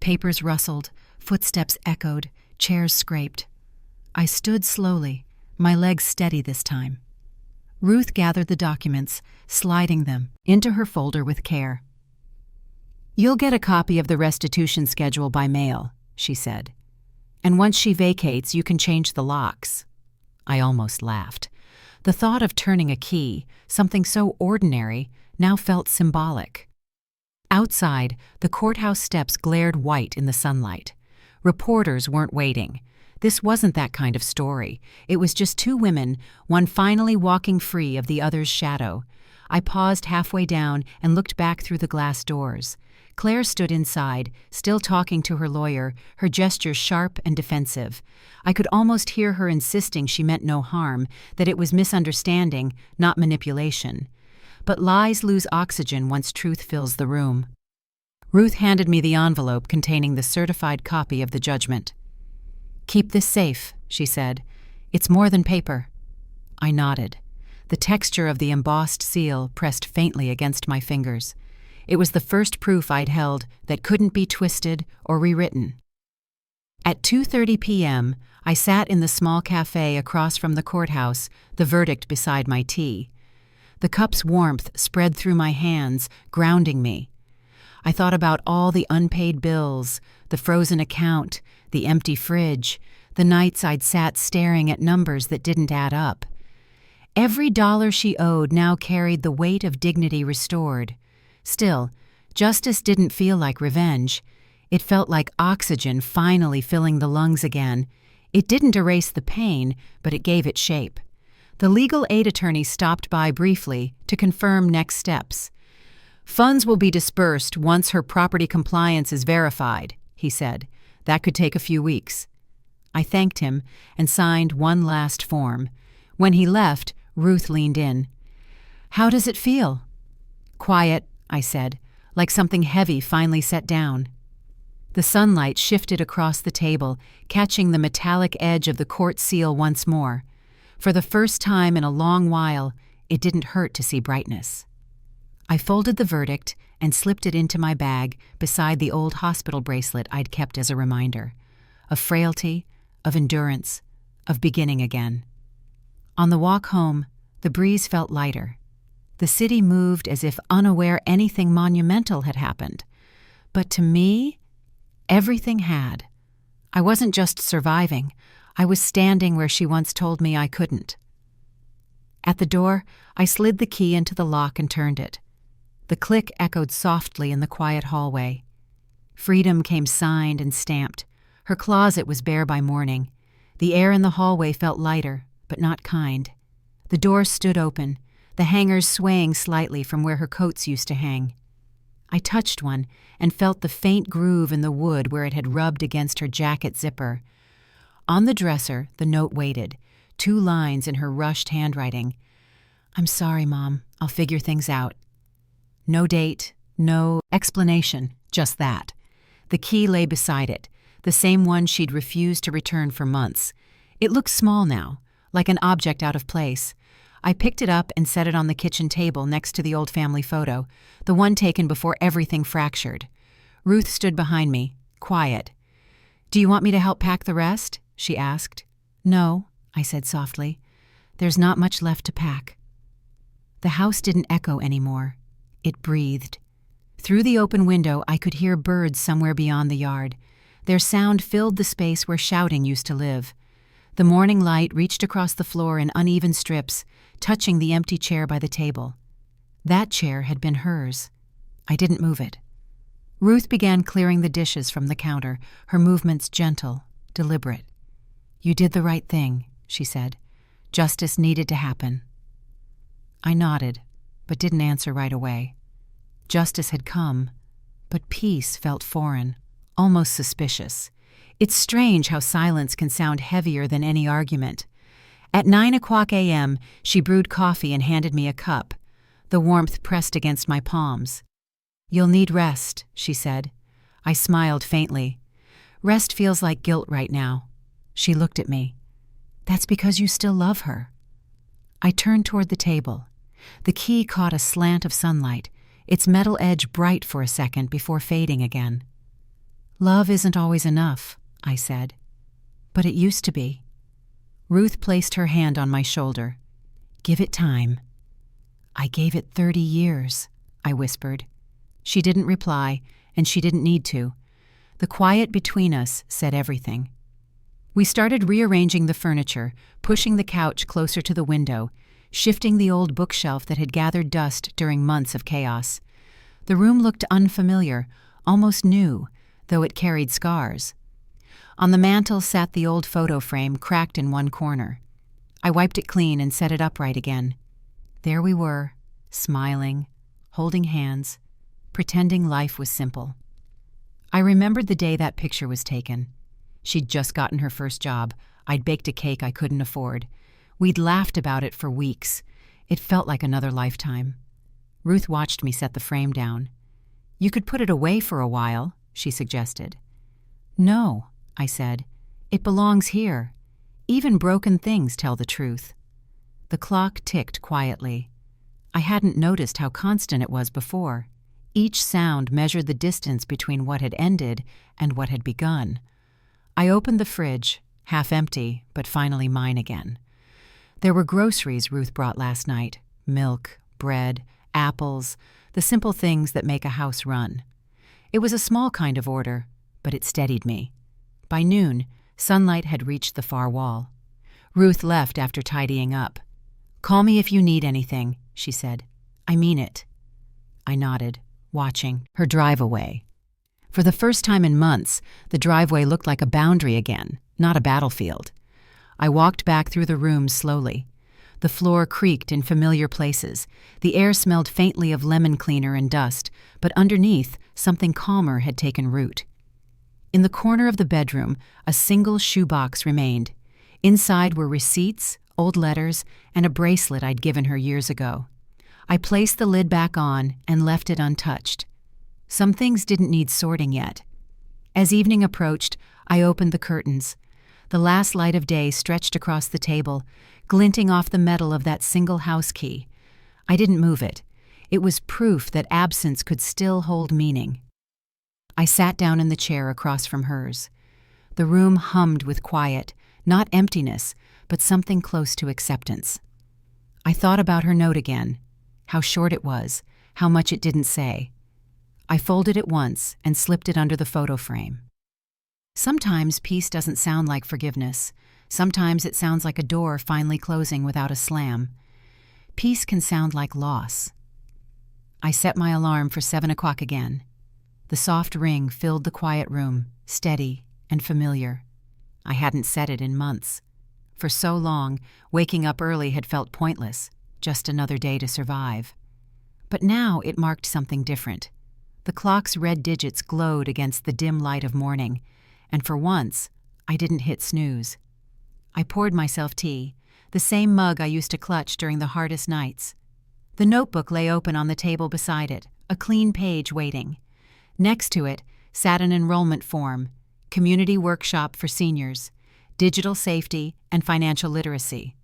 Papers rustled, footsteps echoed, chairs scraped. I stood slowly, my legs steady this time. Ruth gathered the documents, sliding them into her folder with care. "You'll get a copy of the restitution schedule by mail," she said. "And once she vacates, you can change the locks." I almost laughed. The thought of turning a key, something so ordinary, now felt symbolic. Outside, the courthouse steps glared white in the sunlight. Reporters weren't waiting. This wasn't that kind of story. It was just two women, one finally walking free of the other's shadow. I paused halfway down and looked back through the glass doors. Claire stood inside, still talking to her lawyer, her gestures sharp and defensive. I could almost hear her insisting she meant no harm, that it was misunderstanding, not manipulation. But lies lose oxygen once truth fills the room. Ruth handed me the envelope containing the certified copy of the judgment. "Keep this safe," she said. "It's more than paper." I nodded. The texture of the embossed seal pressed faintly against my fingers. It was the first proof I'd held that couldn't be twisted or rewritten. At 2:30 p.m., I sat in the small cafe across from the courthouse, the verdict beside my tea. The cup's warmth spread through my hands, grounding me. I thought about all the unpaid bills, the frozen account, the empty fridge, the nights I'd sat staring at numbers that didn't add up. Every dollar she owed now carried the weight of dignity restored. Still, justice didn't feel like revenge. It felt like oxygen finally filling the lungs again. It didn't erase the pain, but it gave it shape. The legal aid attorney stopped by briefly to confirm next steps. "Funds will be dispersed once her property compliance is verified," he said. "That could take a few weeks." I thanked him and signed one last form. When he left, Ruth leaned in. "How does it feel?" "Quiet," I said, like something heavy finally set down. The sunlight shifted across the table, catching the metallic edge of the court seal once more. For the first time in a long while, it didn't hurt to see brightness. I folded the verdict and slipped it into my bag beside the old hospital bracelet I'd kept as a reminder. Of frailty, of endurance, of beginning again. On the walk home, the breeze felt lighter. The city moved as if unaware anything monumental had happened. But to me, everything had. I wasn't just surviving. I was standing where she once told me I couldn't. At the door, I slid the key into the lock and turned it. The click echoed softly in the quiet hallway. Freedom came signed and stamped. Her closet was bare by morning. The air in the hallway felt lighter, but not kind. The door stood open, the hangers swaying slightly from where her coats used to hang. I touched one and felt the faint groove in the wood where it had rubbed against her jacket zipper. On the dresser, the note waited, 2 lines in her rushed handwriting. "I'm sorry, Mom. I'll figure things out." No date, no explanation, just that. The key lay beside it, the same one she'd refused to return for months. It looked small now, like an object out of place. I picked it up and set it on the kitchen table next to the old family photo, the one taken before everything fractured. Ruth stood behind me, quiet. "Do you want me to help pack the rest?" she asked. "No," I said softly. "There's not much left to pack." The house didn't echo anymore. It breathed. Through the open window, I could hear birds somewhere beyond the yard. Their sound filled the space where shouting used to live. The morning light reached across the floor in uneven strips, touching the empty chair by the table. That chair had been hers. I didn't move it. Ruth began clearing the dishes from the counter, her movements gentle, deliberate. "You did the right thing," she said. "Justice needed to happen." I nodded, but didn't answer right away. Justice had come, but peace felt foreign, almost suspicious. It's strange how silence can sound heavier than any argument. At 9:00 a.m., she brewed coffee and handed me a cup, the warmth pressed against my palms. "You'll need rest," she said. I smiled faintly. "Rest feels like guilt right now." She looked at me. "That's because you still love her." I turned toward the table. The key caught a slant of sunlight, its metal edge bright for a second before fading again. "Love isn't always enough," I said. "But it used to be." Ruth placed her hand on my shoulder. "Give it time." "I gave it 30 years," I whispered. She didn't reply, and she didn't need to. The quiet between us said everything. We started rearranging the furniture, pushing the couch closer to the window, shifting the old bookshelf that had gathered dust during months of chaos. The room looked unfamiliar, almost new, though it carried scars. On the mantel sat the old photo frame, cracked in one corner. I wiped it clean and set it upright again. There we were, smiling, holding hands, pretending life was simple. I remembered the day that picture was taken. She'd just gotten her first job. I'd baked a cake I couldn't afford. We'd laughed about it for weeks. It felt like another lifetime. Ruth watched me set the frame down. "You could put it away for a while," she suggested. "No," I said. "It belongs here. Even broken things tell the truth." The clock ticked quietly. I hadn't noticed how constant it was before. Each sound measured the distance between what had ended and what had begun. I opened the fridge, half empty, but finally mine again. There were groceries Ruth brought last night: milk, bread, apples, the simple things that make a house run. It was a small kind of order, but it steadied me. By noon, sunlight had reached the far wall. Ruth left after tidying up. "Call me if you need anything," she said. "I mean it." I nodded, watching her drive away. For the first time in months, the driveway looked like a boundary again, not a battlefield. I walked back through the rooms slowly. The floor creaked in familiar places. The air smelled faintly of lemon cleaner and dust, but underneath, something calmer had taken root. In the corner of the bedroom, a single shoebox remained. Inside were receipts, old letters, and a bracelet I'd given her years ago. I placed the lid back on and left it untouched. Some things didn't need sorting yet. As evening approached, I opened the curtains. The last light of day stretched across the table, glinting off the metal of that single house key. I didn't move it. It was proof that absence could still hold meaning. I sat down in the chair across from hers. The room hummed with quiet, not emptiness, but something close to acceptance. I thought about her note again, how short it was, how much it didn't say. I folded it once and slipped it under the photo frame. Sometimes peace doesn't sound like forgiveness. Sometimes it sounds like a door finally closing without a slam. Peace can sound like loss. I set my alarm for 7:00 again. The soft ring filled the quiet room, steady and familiar. I hadn't set it in months. For so long, waking up early had felt pointless, just another day to survive. But now it marked something different. The clock's red digits glowed against the dim light of morning, and for once, I didn't hit snooze. I poured myself tea, the same mug I used to clutch during the hardest nights. The notebook lay open on the table beside it, a clean page waiting. Next to it sat an enrollment form, community workshop for seniors, digital safety, and financial literacy.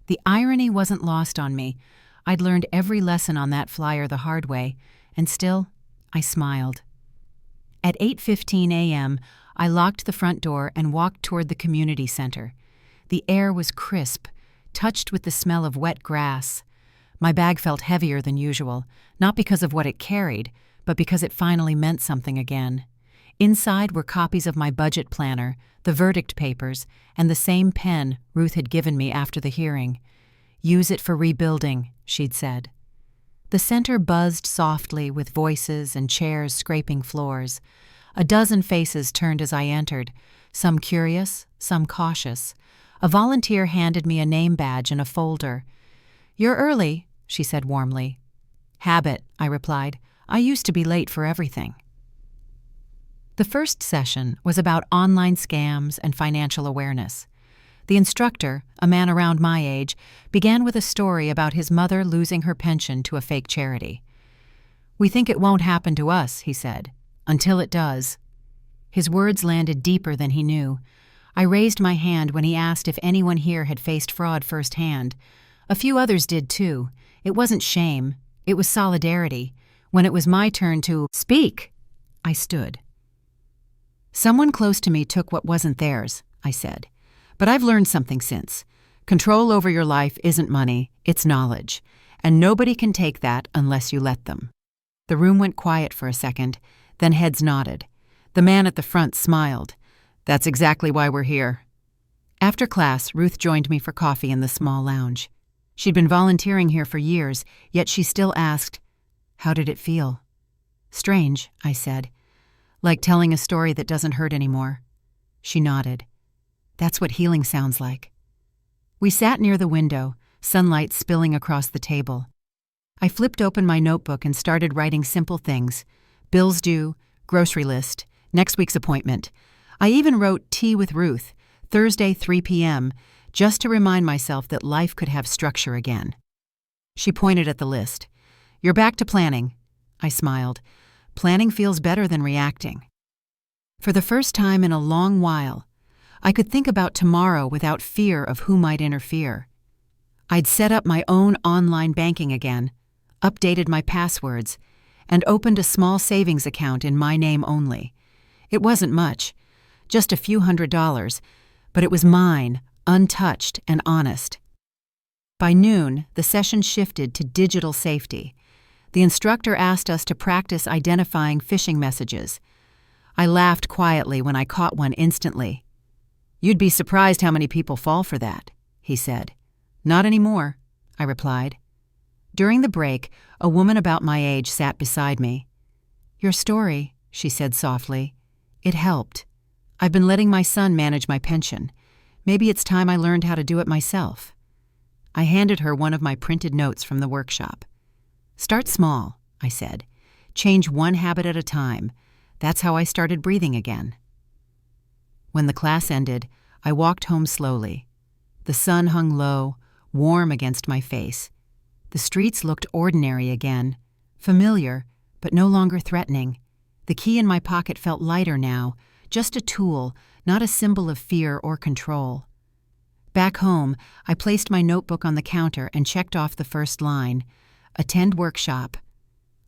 The irony wasn't lost on me. I'd learned every lesson on that flyer the hard way, and still, I smiled. At 8:15 a.m., I locked the front door and walked toward the community center. The air was crisp, touched with the smell of wet grass. My bag felt heavier than usual, not because of what it carried, but because it finally meant something again. Inside were copies of my budget planner, the verdict papers, and the same pen Ruth had given me after the hearing. "Use it for rebuilding," she'd said. The center buzzed softly with voices and chairs scraping floors. A dozen faces turned as I entered, some curious, some cautious. A volunteer handed me a name badge and a folder. "You're early," she said warmly. "Habit," I replied. "I used to be late for everything." The first session was about online scams and financial awareness. The instructor, a man around my age, began with a story about his mother losing her pension to a fake charity. "We think it won't happen to us," he said, "until it does." His words landed deeper than he knew. I raised my hand when he asked if anyone here had faced fraud firsthand. A few others did too. It wasn't shame. It was solidarity. When it was my turn to speak, I stood. "Someone close to me took what wasn't theirs," I said. "But I've learned something since. Control over your life isn't money, it's knowledge. And nobody can take that unless you let them." The room went quiet for a second, then heads nodded. The man at the front smiled. "That's exactly why we're here." After class, Ruth joined me for coffee in the small lounge. She'd been volunteering here for years, yet she still asked, "How did it feel?" "Strange," I said. "Like telling a story that doesn't hurt anymore." She nodded. "That's what healing sounds like." We sat near the window, sunlight spilling across the table. I flipped open my notebook and started writing simple things. Bills due, grocery list, next week's appointment. I even wrote Tea with Ruth, Thursday 3 p.m., just to remind myself that life could have structure again. She pointed at the list. "You're back to planning." I smiled. Planning feels better than reacting. For the first time in a long while, I could think about tomorrow without fear of who might interfere. I'd set up my own online banking again, updated my passwords, and opened a small savings account in my name only. It wasn't much, just a few $100s, but it was mine, untouched and honest. By noon, the session shifted to digital safety. The instructor asked us to practice identifying phishing messages. I laughed quietly when I caught one instantly. "You'd be surprised how many people fall for that," he said. "Not anymore," I replied. During the break, a woman about my age sat beside me. "Your story," she said softly. "It helped. I've been letting my son manage my pension. Maybe it's time I learned how to do it myself." I handed her one of my printed notes from the workshop. "Start small," I said. "Change one habit at a time. That's how I started breathing again." When the class ended, I walked home slowly. The sun hung low, warm against my face. The streets looked ordinary again, familiar, but no longer threatening. The key in my pocket felt lighter now, just a tool, not a symbol of fear or control. Back home, I placed my notebook on the counter and checked off the first line, "Attend workshop."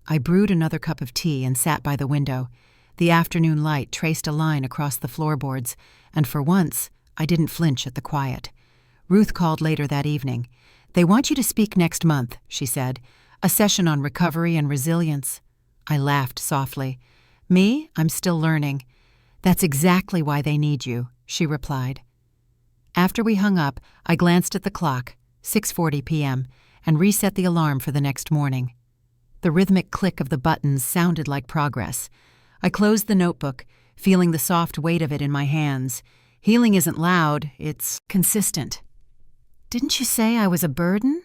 I brewed another cup of tea and sat by the window. The afternoon light traced a line across the floorboards, and for once, I didn't flinch at the quiet. Ruth called later that evening. "They want you to speak next month," she said. "A session on recovery and resilience." I laughed softly. "Me? I'm still learning." "That's exactly why they need you," she replied. After we hung up, I glanced at the clock, 6:40 p.m., and reset the alarm for the next morning. The rhythmic click of the buttons sounded like progress. I closed the notebook, feeling the soft weight of it in my hands. Healing isn't loud, it's consistent. "Didn't you say I was a burden?"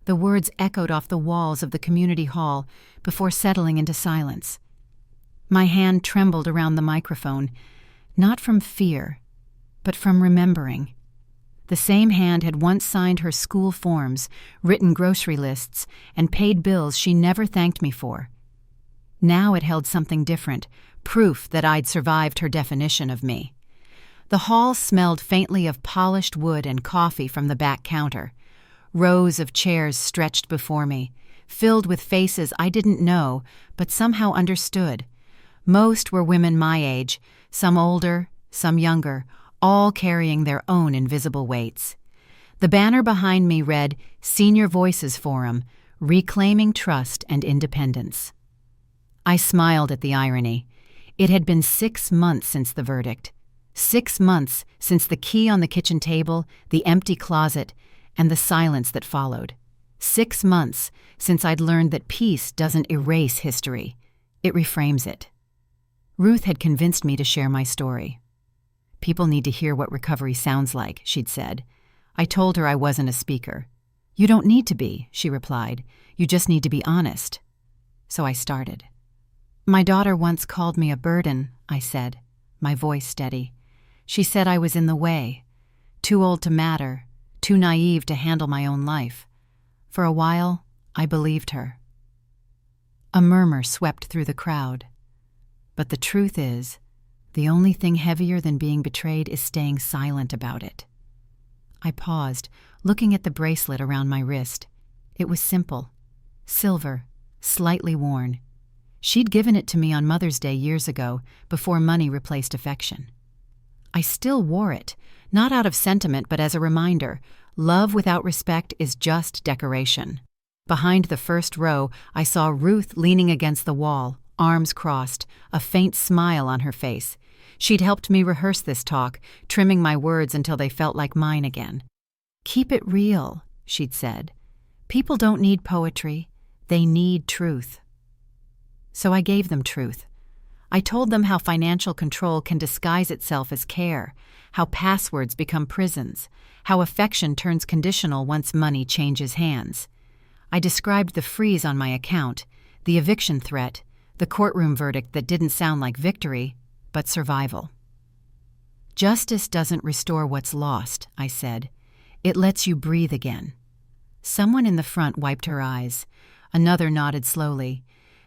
The words echoed off the walls of the community hall before settling into silence. My hand trembled around the microphone, not from fear, but from remembering. The same hand had once signed her school forms, written grocery lists, and paid bills she never thanked me for. Now it held something different, proof that I'd survived her definition of me. The hall smelled faintly of polished wood and coffee from the back counter. Rows of chairs stretched before me, filled with faces I didn't know, but somehow understood. Most were women my age, some older, some younger, all carrying their own invisible weights. The banner behind me read, "Senior Voices Forum, Reclaiming Trust and Independence." I smiled at the irony. It had been 6 months since the verdict. 6 months since the key on the kitchen table, the empty closet, and the silence that followed. 6 months since I'd learned that peace doesn't erase history. It reframes it. Ruth had convinced me to share my story. "People need to hear what recovery sounds like," she'd said. I told her I wasn't a speaker. "You don't need to be," she replied. "You just need to be honest." So I started. "My daughter once called me a burden," I said, my voice steady. "She said I was in the way, too old to matter, too naive to handle my own life. For a while, I believed her." A murmur swept through the crowd. But the truth is, the only thing heavier than being betrayed is staying silent about it. I paused, looking at the bracelet around my wrist. It was simple, silver, slightly worn. She'd given it to me on Mother's Day years ago, before money replaced affection. I still wore it, not out of sentiment but as a reminder. Love without respect is just decoration. Behind the first row, I saw Ruth leaning against the wall, arms crossed, a faint smile on her face. She'd helped me rehearse this talk, trimming my words until they felt like mine again. "Keep it real," she'd said. "People don't need poetry. They need truth." So I gave them truth. I told them how financial control can disguise itself as care, how passwords become prisons, how affection turns conditional once money changes hands. I described the freeze on my account, the eviction threat, the courtroom verdict that didn't sound like victory, but survival. "Justice doesn't restore what's lost," I said. "It lets you breathe again." Someone in the front wiped her eyes. Another nodded slowly.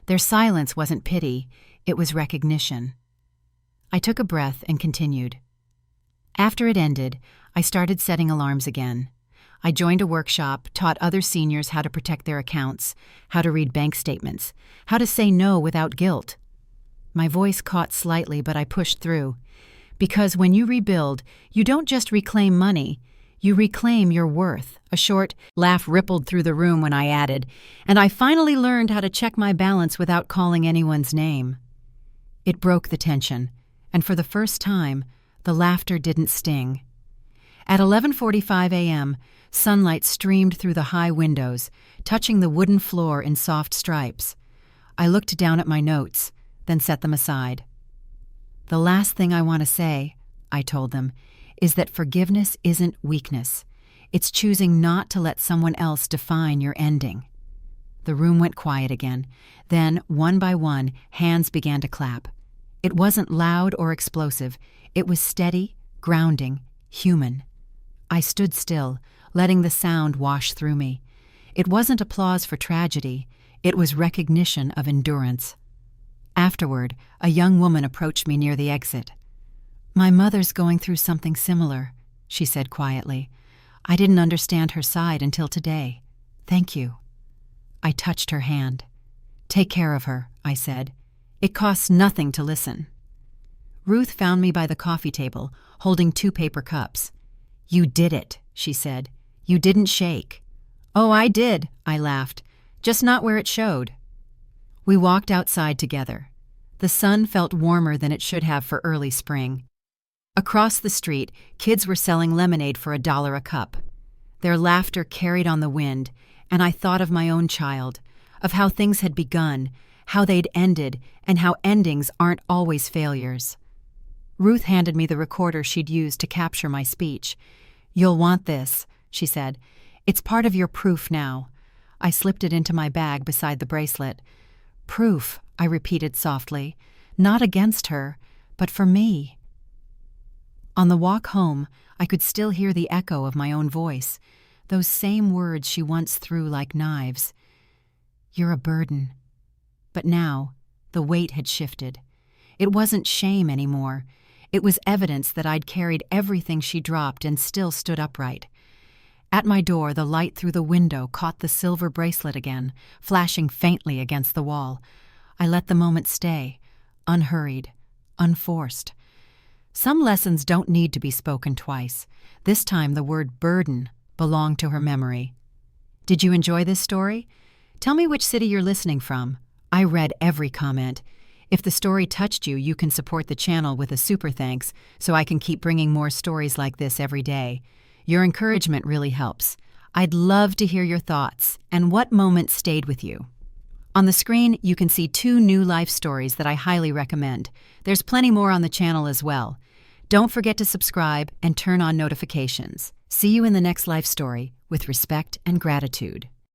Their silence wasn't pity, it was recognition. I took a breath and continued. After it ended, I started setting alarms again. I joined a workshop, taught other seniors how to protect their accounts, how to read bank statements, how to say no without guilt. My voice caught slightly, but I pushed through. Because when you rebuild, you don't just reclaim money, you reclaim your worth. A short laugh rippled through the room when I added, "And I finally learned how to check my balance without calling anyone's name." It broke the tension, and for the first time, the laughter didn't sting. At 11:45 a.m., sunlight streamed through the high windows, touching the wooden floor in soft stripes. I looked down at my notes, then set them aside. "The last thing I want to say," I told them, "is that forgiveness isn't weakness. It's choosing not to let someone else define your ending." The room went quiet again. Then, one by one, hands began to clap. It wasn't loud or explosive. It was steady, grounding, human. I stood still, letting the sound wash through me. It wasn't applause for tragedy. It was recognition of endurance. Afterward, a young woman approached me near the exit. "My mother's going through something similar," she said quietly. "I didn't understand her side until today. Thank you." I touched her hand. "Take care of her," I said. "It costs nothing to listen." Ruth found me by the coffee table, holding 2 paper cups. "You did it," she said. "You didn't shake." "Oh, I did," I laughed. "Just not where it showed." We walked outside together. The sun felt warmer than it should have for early spring. Across the street, kids were selling lemonade for $1 a cup. Their laughter carried on the wind, and I thought of my own child, of how things had begun, how they'd ended, and how endings aren't always failures. Ruth handed me the recorder she'd used to capture my speech. "You'll want this," she said. "It's part of your proof now." I slipped it into my bag beside the bracelet. "Proof," I repeated softly, "not against her, but for me." On the walk home, I could still hear the echo of my own voice, those same words she once threw like knives. "You're a burden." But now, the weight had shifted. It wasn't shame anymore. It was evidence that I'd carried everything she dropped and still stood upright. At my door, the light through the window caught the silver bracelet again, flashing faintly against the wall. I let the moment stay, unhurried, unforced. Some lessons don't need to be spoken twice. This time the word burden belonged to her memory. Did you enjoy this story? Tell me which city you're listening from. I read every comment. If the story touched you, you can support the channel with a super thanks so I can keep bringing more stories like this every day. Your encouragement really helps. I'd love to hear your thoughts and what moment stayed with you. On the screen, you can see 2 new life stories that I highly recommend. There's plenty more on the channel as well. Don't forget to subscribe and turn on notifications. See you in the next life story with respect and gratitude.